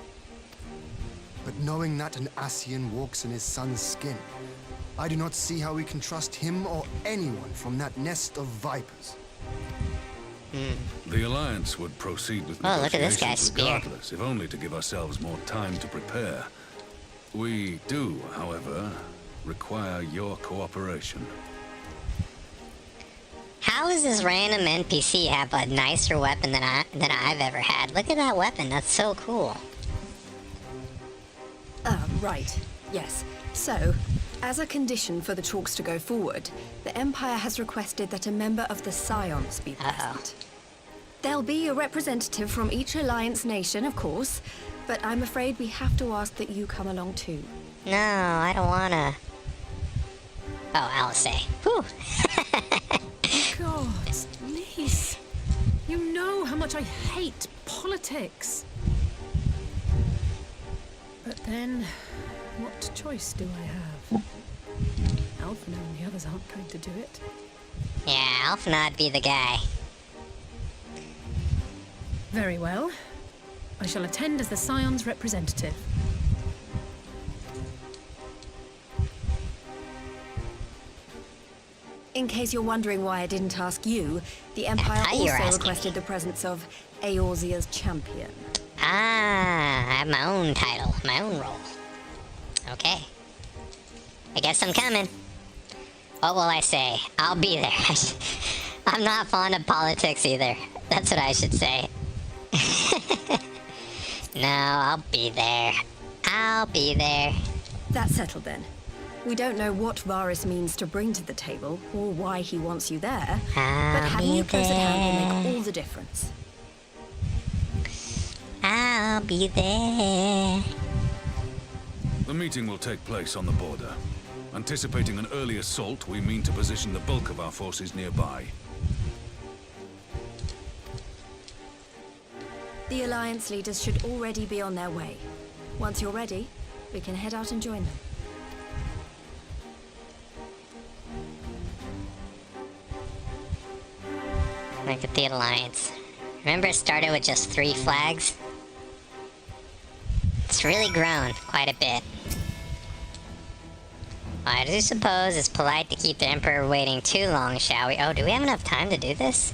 But knowing that an Ascian walks in his son's skin, I do not see how we can trust him or anyone from that nest of vipers. The Alliance would proceed with Oh, look at this negotiations guy's spear. regardless, if only to give ourselves more time to prepare. We do, however, require your cooperation. How does this random NPC have a nicer weapon than I've ever had? Look at that weapon. That's so cool. Right. Yes. So, as a condition for the talks to go forward, the Empire has requested that a member of the Scions be present. There'll be a representative from each Alliance nation, of course, but I'm afraid we have to ask that you come along too. No, I don't wanna. Oh, Alisay. Whew. God, Lise. You know how much I hate politics. But then, what choice do I have? Alphino and the others aren't going to do it. Yeah, Alphana'd be the guy. Very well. I shall attend as the Scions representative. In case you're wondering why I didn't ask you, the Empire thought you were also asking requested the presence of Eorzea's champion. Ah, I have my own title, my own role. Okay. I guess I'm coming. What will I say? I'll be there. I'm not fond of politics either. That's what I should say. No, I'll be there. I'll be there. That's settled then. We don't know what Varys means to bring to the table, or why he wants you there, but having you close at hand will make all the difference. I'll be there. The meeting will take place on the border. Anticipating an early assault, we mean to position the bulk of our forces nearby. The Alliance leaders should already be on their way. Once you're ready, we can head out and join them. Look at the Alliance. Remember it started with just 3 flags? It's really grown quite a bit. I do suppose it's polite to keep the Emperor waiting too long, shall we? Oh, do we have enough time to do this?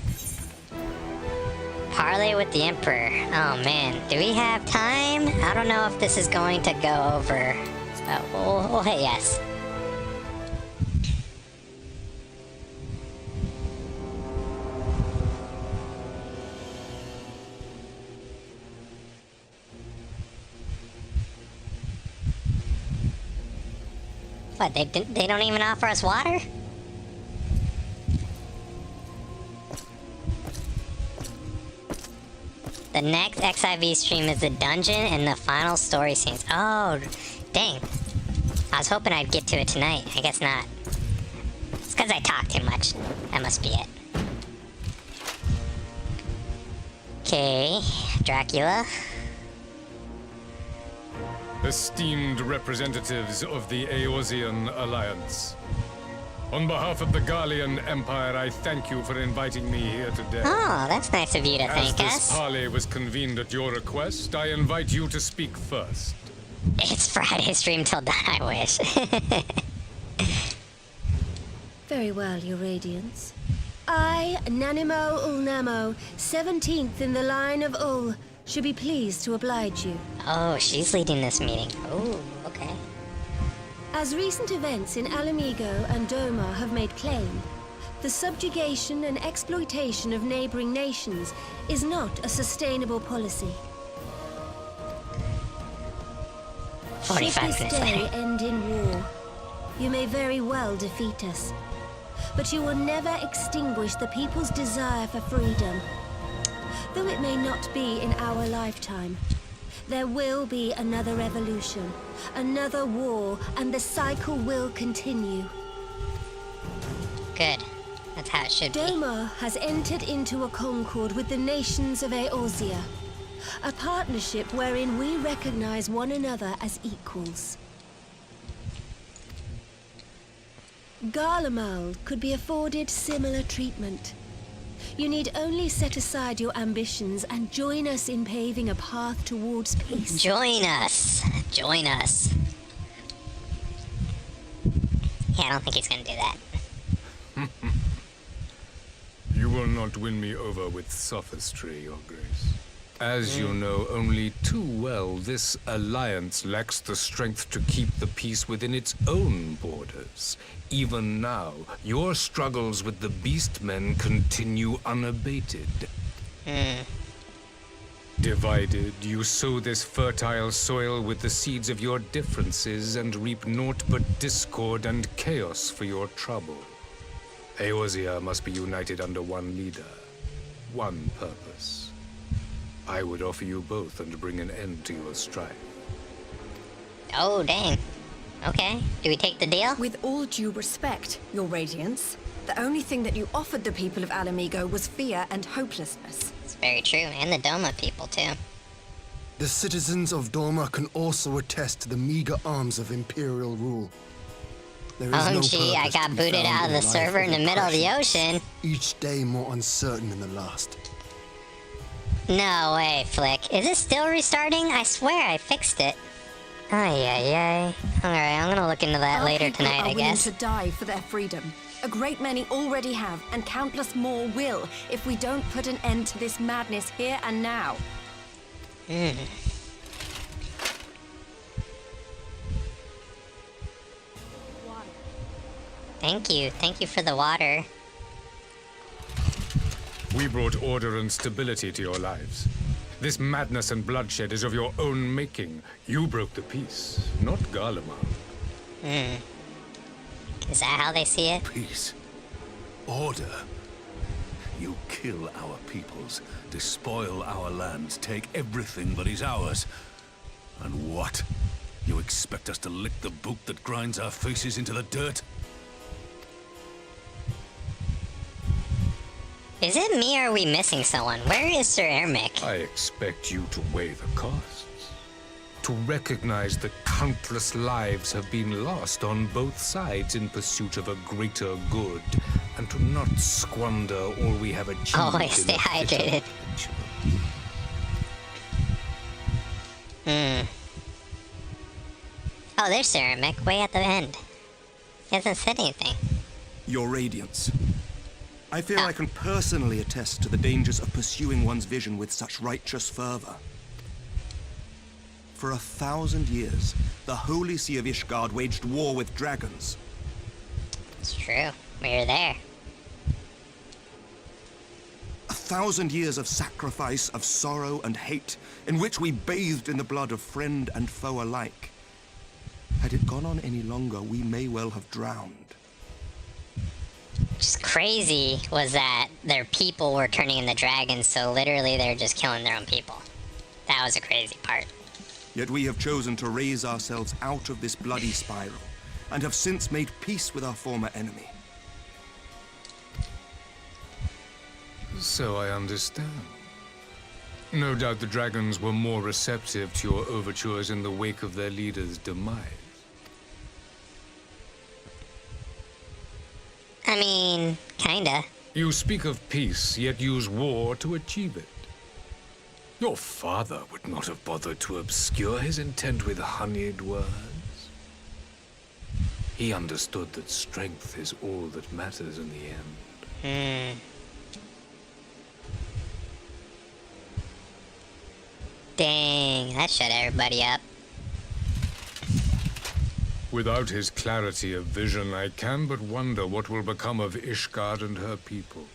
Parley with the Emperor. Oh man, do we have time? I don't know if this is going to go over. Oh, hey, yes. What, they don't even offer us water? The next XIV stream is the dungeon and the final story scenes. Oh, dang. I was hoping I'd get to it tonight. I guess not. It's because I talk too much. That must be it. Okay, Dracula. Esteemed representatives of the Eorzean Alliance. On behalf of the Garlean Empire, I thank you for inviting me here today. Oh, that's nice of you to thank As us. this parley was convened at your request, I invite you to speak first. It's Friday stream till dawn, I wish. Very well, Your Radiance. I, Nanimo Ulnamo, 17th in the line of Ul, should be pleased to oblige you. Oh, she's leading this meeting. Oh, okay. As recent events in Alamigo and Doma have made plain, the subjugation and exploitation of neighboring nations is not a sustainable policy. 45 Should this minutes day later. end in war, you may very well defeat us, but you will never extinguish the people's desire for freedom. Though it may not be in our lifetime, There will be another revolution, another war, and the cycle will continue. Good. That's how it should be. Doma has entered into a concord with the nations of Eorzea, a partnership wherein we recognize one another as equals. Garlemald could be afforded similar treatment. You need only set aside your ambitions and join us in paving a path towards peace. Join us. Join us. Yeah, I don't think he's gonna do that. You will not win me over with sophistry, Your Grace. As you know only too well, this alliance lacks the strength to keep the peace within its own borders. Even now, your struggles with the Beastmen continue unabated. Divided, you sow this fertile soil with the seeds of your differences and reap naught but discord and chaos for your trouble. Eorzea must be united under one leader, one purpose. I would offer you both and bring an end to your strife. Oh, dang. Okay. Do we take the deal? With all due respect, Your Radiance, the only thing that you offered the people of Alamigo was fear and hopelessness. It's very true, and the Doma people, too. The citizens of Doma can also attest to the meager arms of Imperial rule. There is Oh, no gee, I purpose to got be booted found out of in the a life server in the middle of the oppression, ocean. each day more uncertain than the last. No way, Flick. Is it still restarting? I swear I fixed it. Ay, ay, ay. Alright, I'm gonna look into that Our later people tonight, are I guess. willing to die for their freedom. A great many already have, and countless more will, if we don't put an end to this madness here and now. Thank you for the water. We brought order and stability to your lives. This madness and bloodshed is of your own making. You broke the peace, not Garlemald. Is that how they see it? Peace. Order. You kill our peoples, despoil our lands, take everything that is ours. And what? You expect us to lick the boot that grinds our faces into the dirt? Is it me or are we missing someone? Where is Sir Ermic? I expect you to weigh the costs. To recognize that countless lives have been lost on both sides in pursuit of a greater good, and to not squander all we have achieved. Always stay hydrated. Oh, there's Sir Ermic, way at the end. He hasn't said anything. Your Radiance. I feel I can personally attest to the dangers of pursuing one's vision with such righteous fervor. For 1,000 years, the Holy See of Ishgard waged war with dragons. It's true. We were there. 1,000 years of sacrifice, of sorrow and hate, in which we bathed in the blood of friend and foe alike. Had it gone on any longer, we may well have drowned. Just crazy was that their people were turning into dragons, so literally they're just killing their own people. That was a crazy part. Yet we have chosen to raise ourselves out of this bloody spiral, and have since made peace with our former enemy. So I understand. No doubt the dragons were more receptive to your overtures in the wake of their leader's demise. I mean, kinda. You speak of peace, yet use war to achieve it. Your father would not have bothered to obscure his intent with honeyed words. He understood that strength is all that matters in the end. Dang, that shut everybody up. Without his clarity of vision, I can but wonder what will become of Ishgard and her people.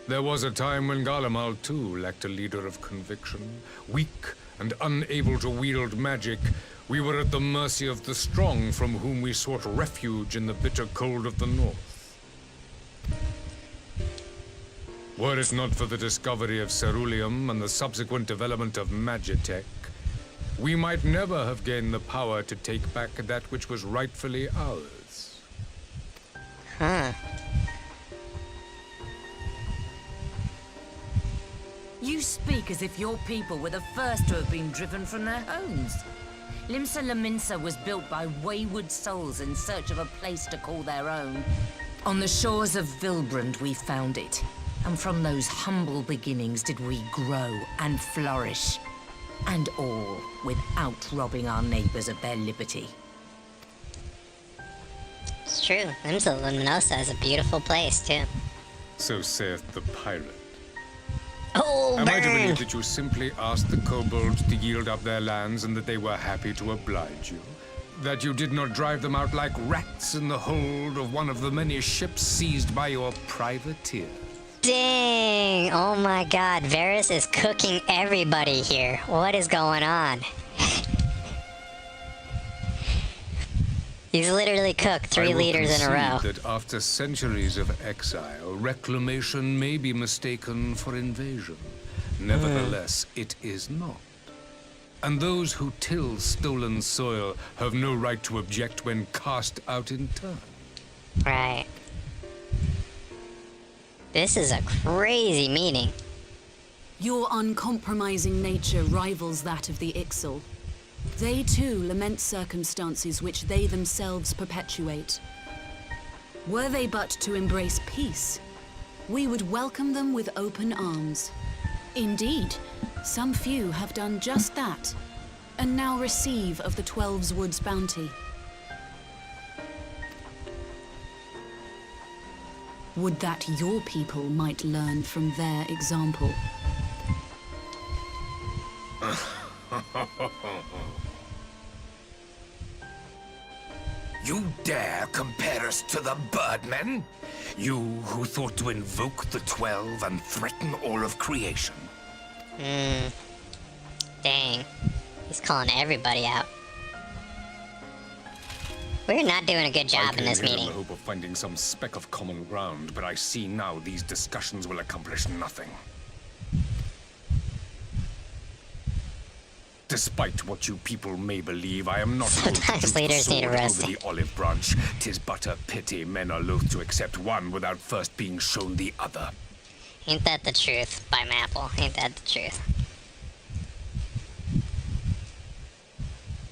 There was a time when Garlemald too lacked a leader of conviction. Weak and unable to wield magic, we were at the mercy of the strong, from whom we sought refuge in the bitter cold of the north. Were it not for the discovery of ceruleum and the subsequent development of magitech, we might never have gained the power to take back that which was rightfully ours. Huh. You speak as if your people were the first to have been driven from their homes. Limsa Lominsa was built by wayward souls in search of a place to call their own. On the shores of Vilbrand we found it, and from those humble beginnings did we grow and flourish. And all without robbing our neighbors of their liberty. It's true. Limsa Luminosa is a beautiful place, too. So saith the pirate. Oh, Am I to burn! believe that you simply asked the kobolds to yield up their lands and that they were happy to oblige you? That you did not drive them out like rats in the hold of one of the many ships seized by your privateers? Dang! Oh my god, Varys is cooking everybody here. What is going on? He's literally cooked 3 liters in a row. That after centuries of exile, reclamation may be mistaken for invasion. Nevertheless, it is not. And those who till stolen soil have no right to object when cast out in turn. Right. This is a crazy meeting. Your uncompromising nature rivals that of the Ixal. They too lament circumstances which they themselves perpetuate. Were they but to embrace peace, we would welcome them with open arms. Indeed, some few have done just that, and now receive of the 12's Wood's bounty. Would that your people might learn from their example. You dare compare us to the Birdmen? You who thought to invoke the 12 and threaten all of creation? Dang. He's calling everybody out. We're not doing a good job in this meeting. I hope of finding some speck of common ground, but I see now these discussions will accomplish nothing. Despite what you people may believe, I am not Sometimes leaders need a rest. over the olive branch. 'Tis but a pity men are loath to accept one without first being shown the other. Ain't that the truth, by Maple? Ain't that the truth?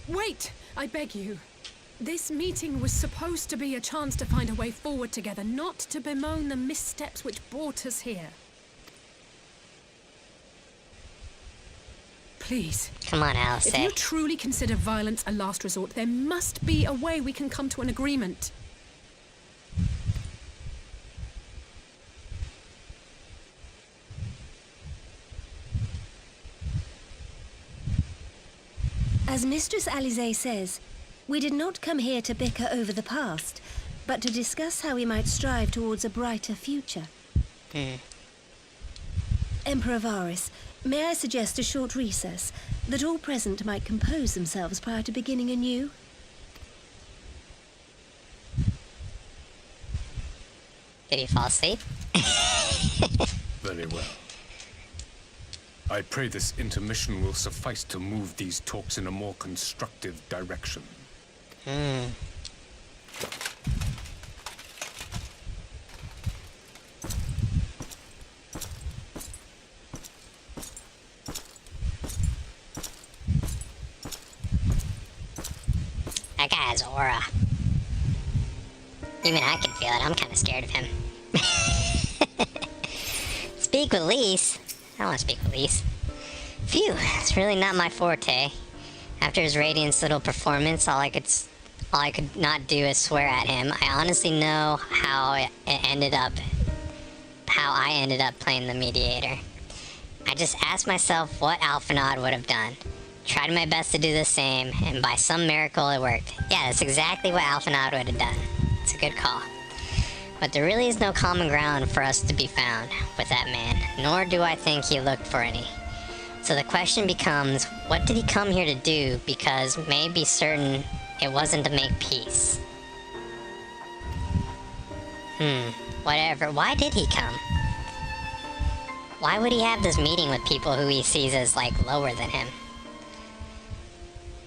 Wait! I beg you. This meeting was supposed to be a chance to find a way forward together, not to bemoan the missteps which brought us here. Please. Come on, Alice. If you truly consider violence a last resort, there must be a way we can come to an agreement. As Mistress Alisaie says, we did not come here to bicker over the past, but to discuss how we might strive towards a brighter future. Emperor Varys, may I suggest a short recess, that all present might compose themselves prior to beginning anew? Did he fall asleep? Very well. I pray this intermission will suffice to move these talks in a more constructive direction. That guy has aura. Even I can feel it. I'm kind of scared of him. Speak with Lise. I don't want to speak with Lise. Phew, it's really not my forte. After his Radiant's little performance, all I could not do is swear at him. I honestly know how I ended up playing the mediator. I just asked myself what Alphinaud would have done. Tried my best to do the same, and by some miracle it worked. Yeah, that's exactly what Alphinaud would have done. It's a good call. But there really is no common ground for us to be found with that man, nor do I think he looked for any. So the question becomes, what did he come here to do? Because may be certain it wasn't to make peace. Whatever. Why did he come? Why would he have this meeting with people who he sees as, like, lower than him?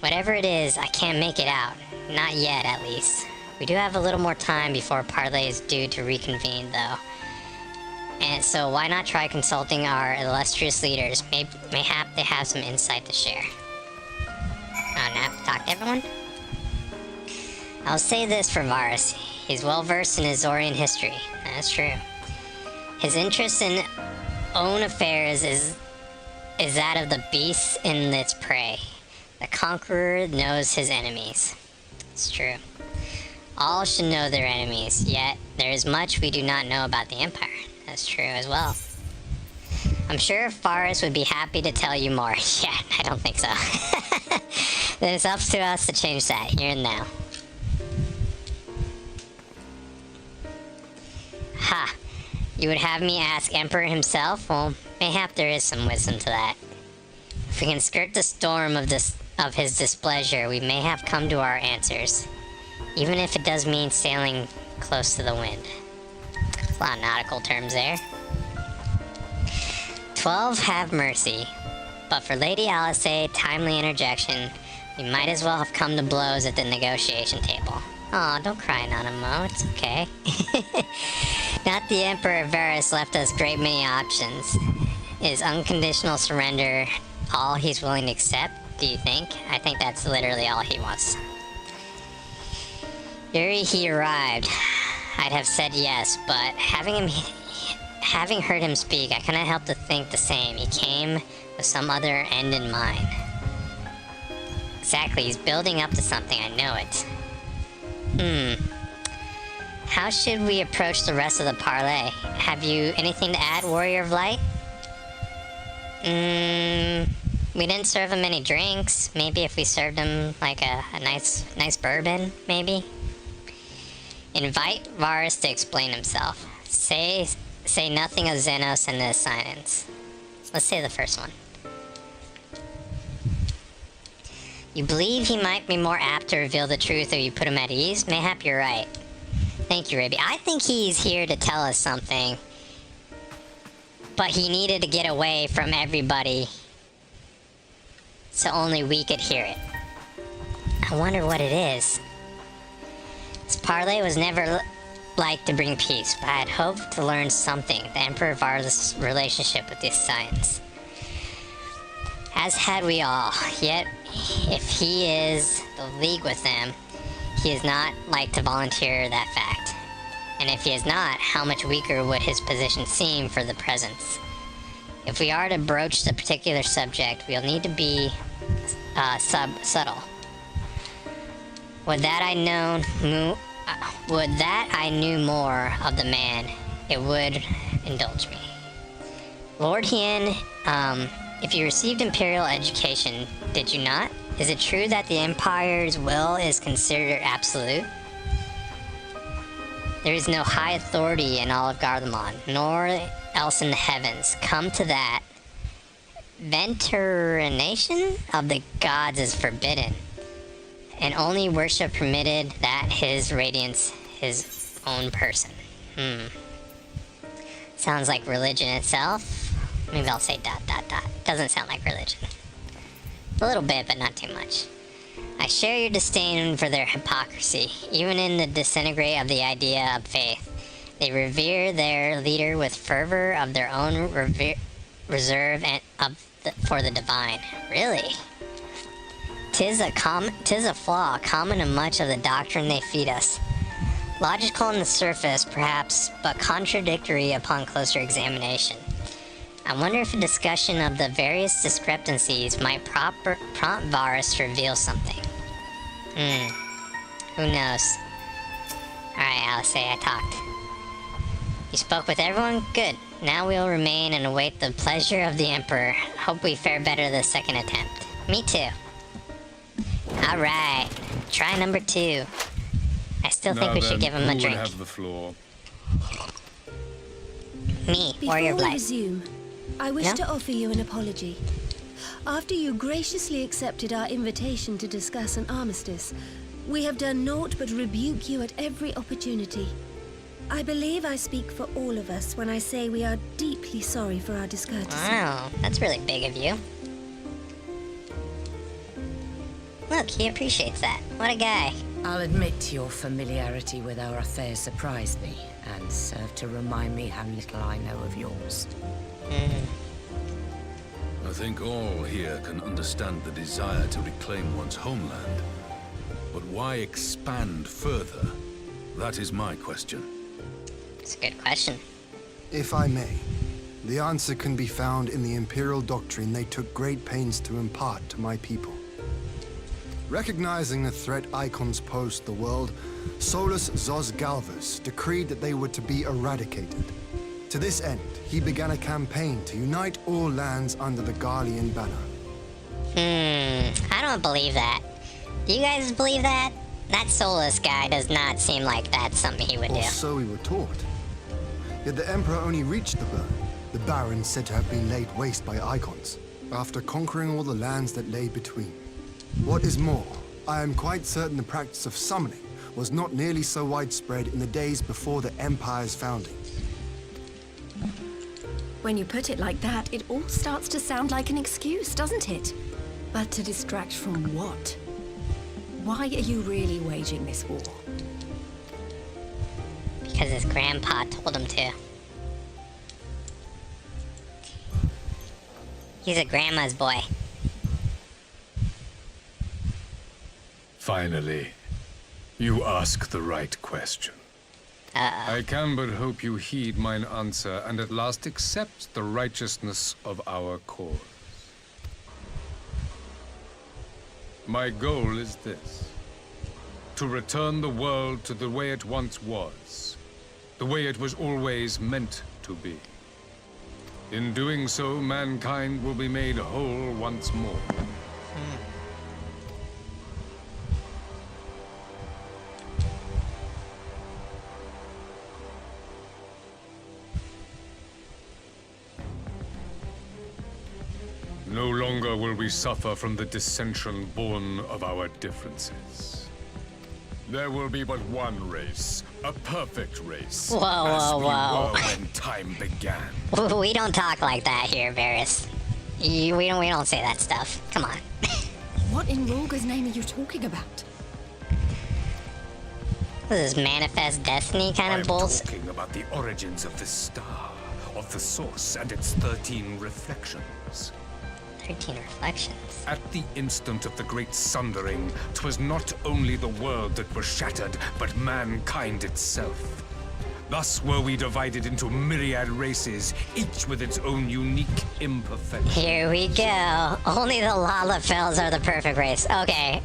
Whatever it is, I can't make it out. Not yet, at least. We do have a little more time before Parley is due to reconvene, though. And so why not try consulting our illustrious leaders? Mayhap they have some insight to share. Oh, now I have to talk to everyone? I'll say this for Varus. He's well versed in Azorian history. That's true. His interest in own affairs is that of the beast and its prey. The conqueror knows his enemies. It's true. All should know their enemies, yet there is much we do not know about the Empire. That's true as well. I'm sure Varus would be happy to tell you more. Yeah, I don't think so. Then it's up to us to change that here and now. Ha! You would have me ask Emperor himself? Well, mayhap there is some wisdom to that. If we can skirt the storm of his displeasure, we may have come to our answers. Even if it does mean sailing close to the wind. A lot of nautical terms there. 12 have mercy. But for Lady Alisaie, timely interjection, we might as well have come to blows at the negotiation table. Aw, don't cry, Nanamo, it's okay. Not the Emperor Varus left us great many options. Is unconditional surrender all he's willing to accept, do you think? I think that's literally all he wants. Ere he arrived, I'd have said yes, but having heard him speak, I couldn't help to think the same. He came with some other end in mind. Exactly, he's building up to something, I know it. How should we approach the rest of the parley? Have you anything to add, Warrior of Light? We didn't serve him any drinks. Maybe if we served him like a nice bourbon, maybe? Invite Varus to explain himself. Say nothing of Xenos and the Scions. Let's say the first one. You believe he might be more apt to reveal the truth if you put him at ease? Mayhap you're right. Thank you, Raby. I think he's here to tell us something. But he needed to get away from everybody. So only we could hear it. I wonder what it is. This parley was never like to bring peace, but I had hoped to learn something. The Emperor Varus' relationship with these Scions. As had we all. Yet, if he is the league with them, he is not like to volunteer that fact. And if he is not, how much weaker would his position seem for the presence? If we are to broach the particular subject, we'll need to be subtle. Would that I knew more of the man, it would indulge me. Lord Hien, if you received imperial education, did you not? Is it true that the Empire's will is considered absolute? There is no high authority in all of Garlemald, nor else in the heavens. Come to that. Veneration of the gods is forbidden, and only worship permitted that his radiance, his own person. Sounds like religion itself. Maybe I'll say ... Doesn't sound like religion. A little bit, but not too much. I share your disdain for their hypocrisy. Even in the disintegrate of the idea of faith, they revere their leader with fervor of their own reserve and for the divine. Really? 'Tis a flaw common in much of the doctrine they feed us. Logical on the surface, perhaps, but contradictory upon closer examination. I wonder if a discussion of the various discrepancies might prompt Varus to reveal something. Who knows? Alright, Alisaie, I talked. You spoke with everyone? Good. Now we'll remain and await the pleasure of the Emperor. Hope we fare better the second attempt. Me too. Alright. Try number 2. I still think we should give him a drink. Have the floor. Me, Warrior of Light. Before we resume, I wish to offer you an apology. After you graciously accepted our invitation to discuss an armistice, we have done naught but rebuke you at every opportunity. I believe I speak for all of us when I say we are deeply sorry for our discourtesy. Wow, that's really big of you. Look, he appreciates that. What a guy. I'll admit your familiarity with our affairs surprised me, and served to remind me how little I know of yours. I think all here can understand the desire to reclaim one's homeland. But why expand further? That is my question. It's a good question. If I may, the answer can be found in the Imperial doctrine they took great pains to impart to my people. Recognizing the threat icons posed to the world, Solus Zos Galvus decreed that they were to be eradicated. To this end, he began a campaign to unite all lands under the Garlean banner. I don't believe that. Do you guys believe that? That Solus guy does not seem like that's something he would do. Or so we were taught. Yet the Emperor only reached the burn, the Baron said to have been laid waste by icons, after conquering all the lands that lay between. What is more, I am quite certain the practice of summoning was not nearly so widespread in the days before the Empire's founding. When you put it like that, it all starts to sound like an excuse, doesn't it? But to distract from what? Why are you really waging this war? Because his grandpa told him to. He's a grandma's boy. Finally, you ask the right question. I can but hope you heed mine answer and at last accept the righteousness of our cause. My goal is this: to return the world to the way it once was, the way it was always meant to be. In doing so, mankind will be made whole once more. No longer will we suffer from the dissension born of our differences. There will be but one race, a perfect race. Whoa, whoa, whoa. As we were when time began. We don't talk like that here, Varys. We don't say that stuff. Come on. What in Rhaegar's name are you talking about? This is Manifest Destiny kind of bullshit. I'm talking about the origins of the star, of the source and its 13 reflections. 13 reflections. At the instant of the great sundering, 'twas not only the world that was shattered, but mankind itself. Thus were we divided into myriad races, each with its own unique imperfection. Here we go. Only the Lalafells are the perfect race. Okay.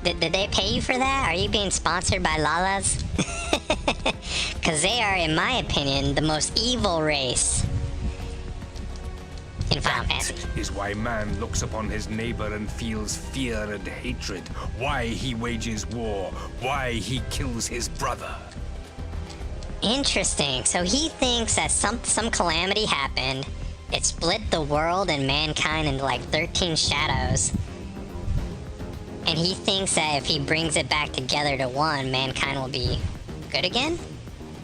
Did they pay you for that? Are you being sponsored by Lalas? Because they are, in my opinion, the most evil race in Final Fantasy. Is why man looks upon his neighbor and feels fear and hatred. Why he wages war. Why he kills his brother. Interesting. So he thinks that some calamity happened. It split the world and mankind into like 13 shadows. And he thinks that if he brings it back together to one, mankind will be good again?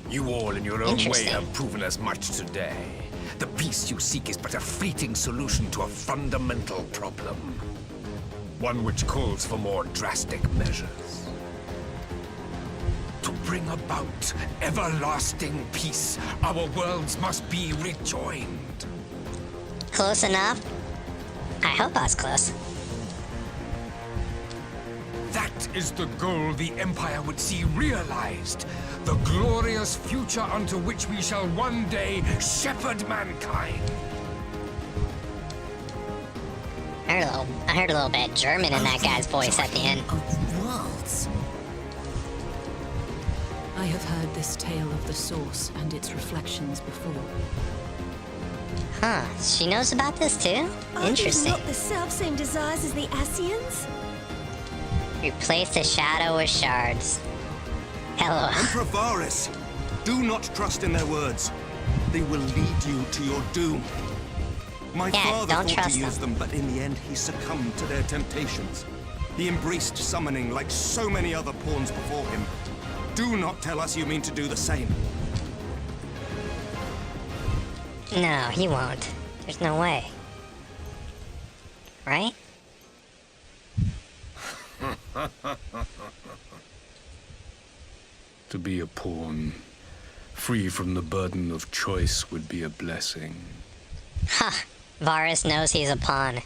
You all in your own way have proven as much today. The peace you seek is but a fleeting solution to a fundamental problem. One which calls for more drastic measures. To bring about everlasting peace, our worlds must be rejoined. Close enough? I hope I was close. That is the goal the Empire would see realized. The glorious future unto which we shall one day shepherd mankind. I heard a little bit German in that guy's voice at the end. Worlds. I have heard this tale of the source and its reflections before. Huh, she knows about this too? Interesting. Are these not the self-same desires as the Scions? Replace the shadow with shards. Hello. Emperor Varys, do not trust in their words. They will lead you to your doom. My father thought to use them, but in the end he succumbed to their temptations. He embraced summoning like so many other pawns before him. Do not tell us you mean to do the same. No, he won't. There's no way. Right? To be a pawn, free from the burden of choice, would be a blessing. Ha! Varus knows he's a pawn.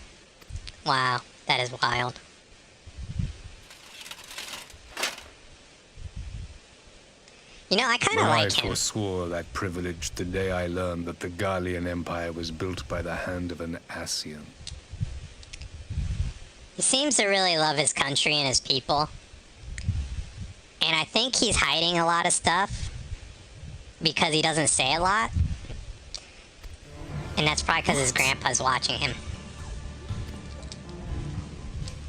Wow, that is wild. You know, I kind of like him. I forswore that privilege the day I learned that the Gallian Empire was built by the hand of an Ascian. He seems to really love his country and his people. And I think he's hiding a lot of stuff because he doesn't say a lot. And that's probably because his grandpa's watching him.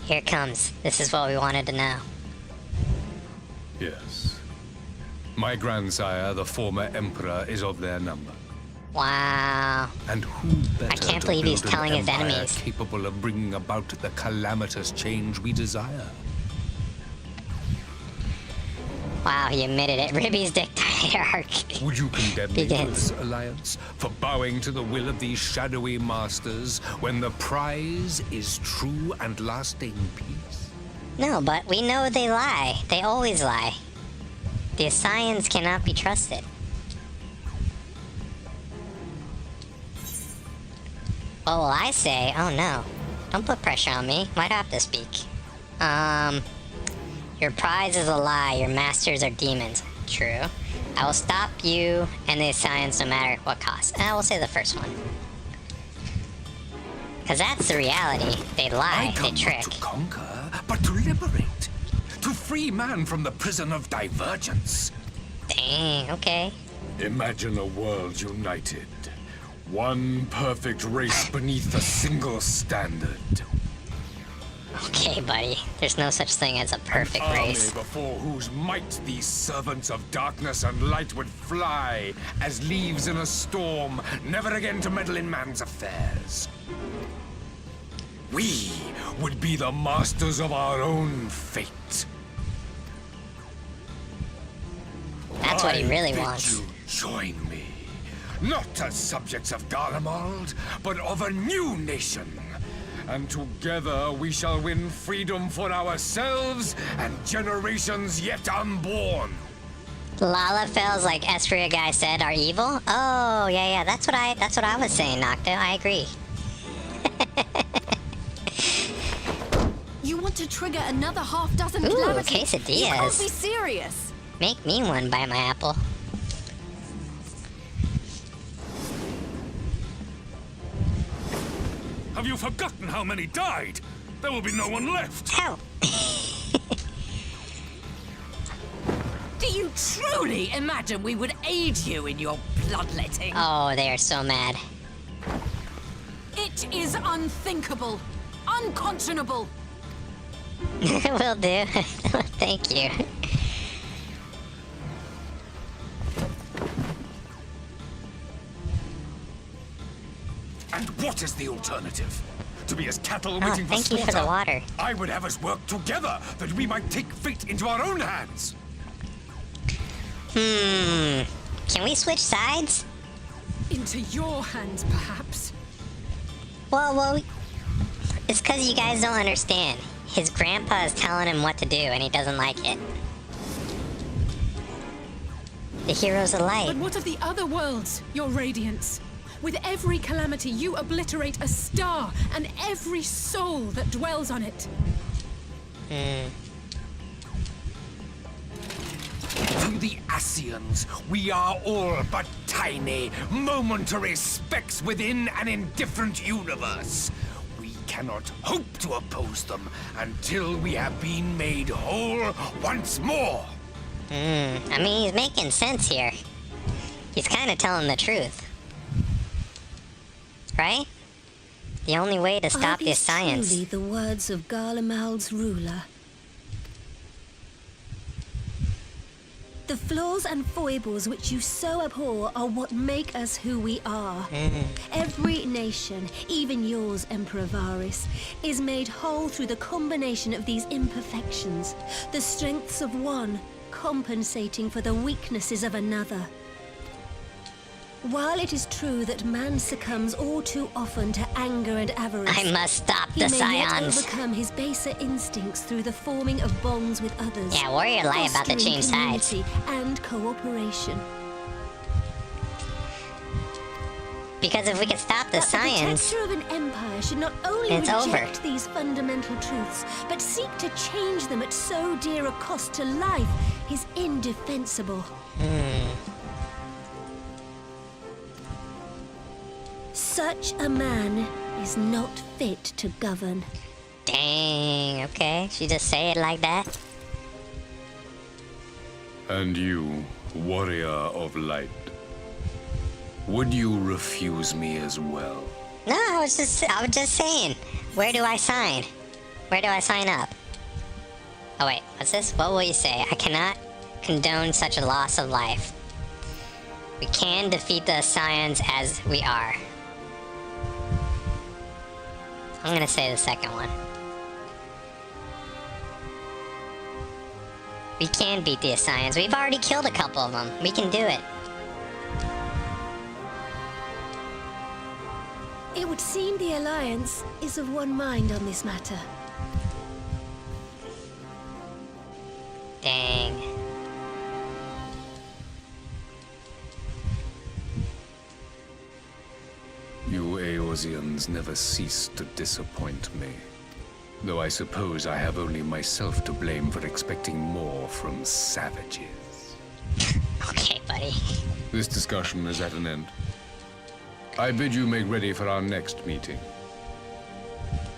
Here it comes. This is what we wanted to know. Yes. My grandsire, the former emperor, is of their number. Wow. And who better I can't to believe he's build an telling his empire enemies. capable of bringing about the calamitous change we desire? Wow, he admitted it. Ribby's dictator arc. Would you condemn me for begins. this alliance? For bowing to the will of these shadowy masters when the prize is true and lasting peace? No, but we know they lie. They always lie. The Scions cannot be trusted. What will I say? Oh no. Don't put pressure on me. Might have to speak. Your prize is a lie. Your masters are demons. True. I will stop you and the Scions no matter what cost. And I will say the first one. Because that's the reality. They lie. They trick. Not to conquer, but to liberate. To free man from the prison of divergence. Dang, okay. Imagine a world united. One perfect race beneath a single standard. Okay, buddy. There's no such thing as a perfect An race. army before whose might these servants of darkness and light would fly as leaves in a storm, never again to meddle in man's affairs. We would be the masters of our own fate. That's what he really bid wants. You join me, not as subjects of Garlemald, but of a new nation. And together we shall win freedom for ourselves and generations yet unborn. Lalafels, like Espria guy said, are evil? Oh, yeah, that's what I was saying, Nocto. I agree. You want to trigger another half-dozen Ooh, calamities? You quesadillas. can't be serious. Make me one, buy my apple. Have you forgotten how many died? There will be no one left. How? Do you truly imagine we would aid you in your bloodletting? Oh, they are so mad. It is unthinkable. Unconscionable. Will do. Thank you. And what is the alternative? To be as cattle Oh, waiting for thank you slaughter? for the water. I would have us work together, that we might take fate into our own hands. Can we switch sides? Into your hands, perhaps. Well, it's because you guys don't understand. His grandpa is telling him what to do, and he doesn't like it. The heroes of light. But what of the other worlds, your radiance? With every calamity, you obliterate a star and every soul that dwells on it. To the Ascians, we are all but tiny, momentary specks within an indifferent universe. We cannot hope to oppose them until we have been made whole once more. I mean, he's making sense here. He's kind of telling the truth. Right? The only way to stop the Scions. Truly the words of Garlemald's ruler. The flaws and foibles which you so abhor are what make us who we are. Every nation, even yours, Emperor Varus, is made whole through the combination of these imperfections. The strengths of one compensating for the weaknesses of another. While it is true that man succumbs all too often to anger and avarice, I must stop he the may yet Scions. overcome his baser instincts through the forming of bonds with others. Yeah, warrior lie about the fostering change sides. community and cooperation. Because if we can stop the But Scions, the protector of an empire should not only it's reject over. these fundamental truths, but seek to change them at so dear a cost to life is indefensible. Such a man is not fit to govern. Dang, okay. She just say it like that? And you, warrior of light, would you refuse me as well? No, I was just saying. Where do I sign? Where do I sign up? Oh wait, what's this? What will you say? I cannot condone such a loss of life. We can defeat the Scions as we are. I'm gonna say the second one. We can beat the Scions. We've already killed a couple of them. We can do it. It would seem the Alliance is of one mind on this matter. Dang. You Eorzeans never cease to disappoint me. Though I suppose I have only myself to blame for expecting more from savages. Okay, buddy. This discussion is at an end. I bid you make ready for our next meeting.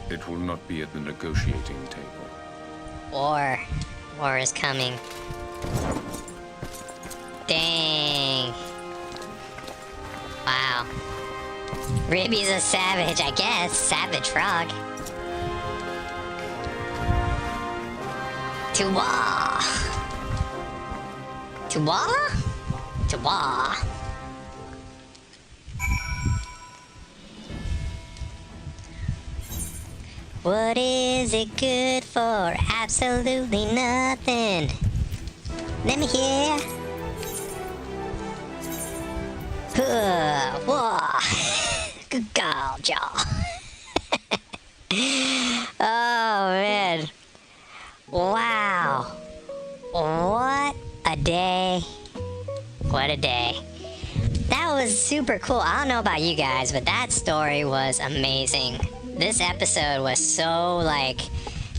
It will not be at the negotiating table. War. War is coming. Dang. Wow. Ribby's a savage, I guess. Savage frog. To war. To war? To war. What is it good for? Absolutely nothing. Let me hear. Whoa. Good God, y'all. Oh, man. Wow. What a day. What a day. That was super cool. I don't know about you guys, but that story was amazing. This episode was so, like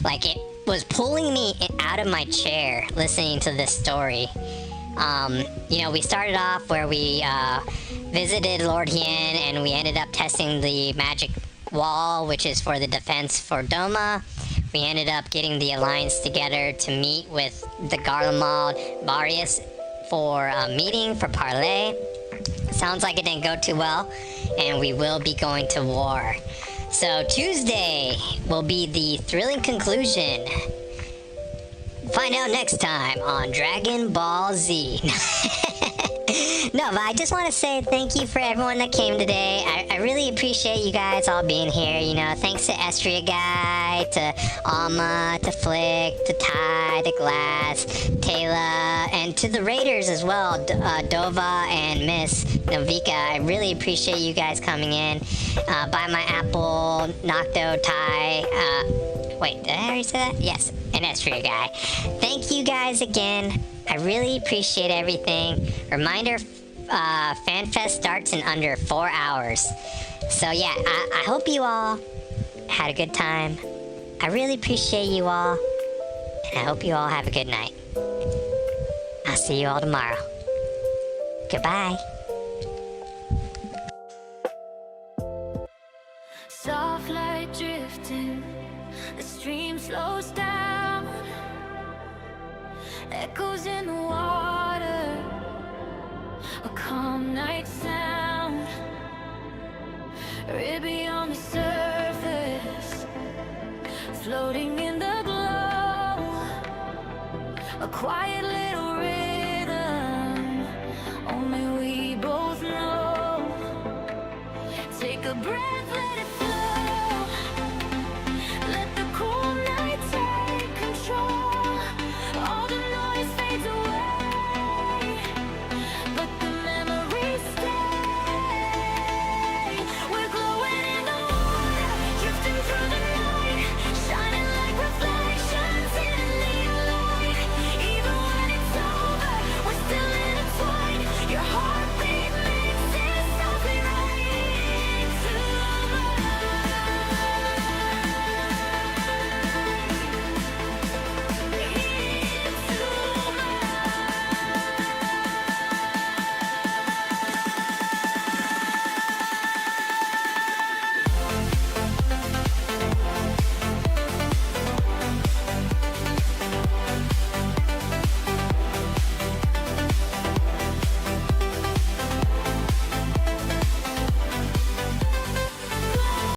it was pulling me out of my chair listening to this story. You know, we started off where we visited Lord Hien, and we ended up testing the magic wall, which is for the defense for Doma. We ended up getting the Alliance together to meet with the Garlemald Varius for a meeting for parley. Sounds like it didn't go too well, and we will be going to war. So Tuesday will be the thrilling conclusion. Find out next time on Dragon Ball Z. No, but I just want to say thank you for everyone that came today. I really appreciate you guys all being here. You know, thanks to Estria Guy, to Alma, to Flick, to Ty, to Glass, Taylor, and to the Raiders as well, Dova and Miss Novika. I really appreciate you guys coming in. Buy my apple, Nocto, Ty, wait, did I already say that? Yes, and Estria Guy. Thank you guys again. I really appreciate everything. Reminder, FanFest starts in under 4 hours. So yeah, I hope you all had a good time. I really appreciate you all. And I hope you all have a good night. I'll see you all tomorrow. Goodbye. Soft light drifting, the stream slows down. Echoes in the water, a calm night sound. Ribby on the surface, floating in the glow. A quiet little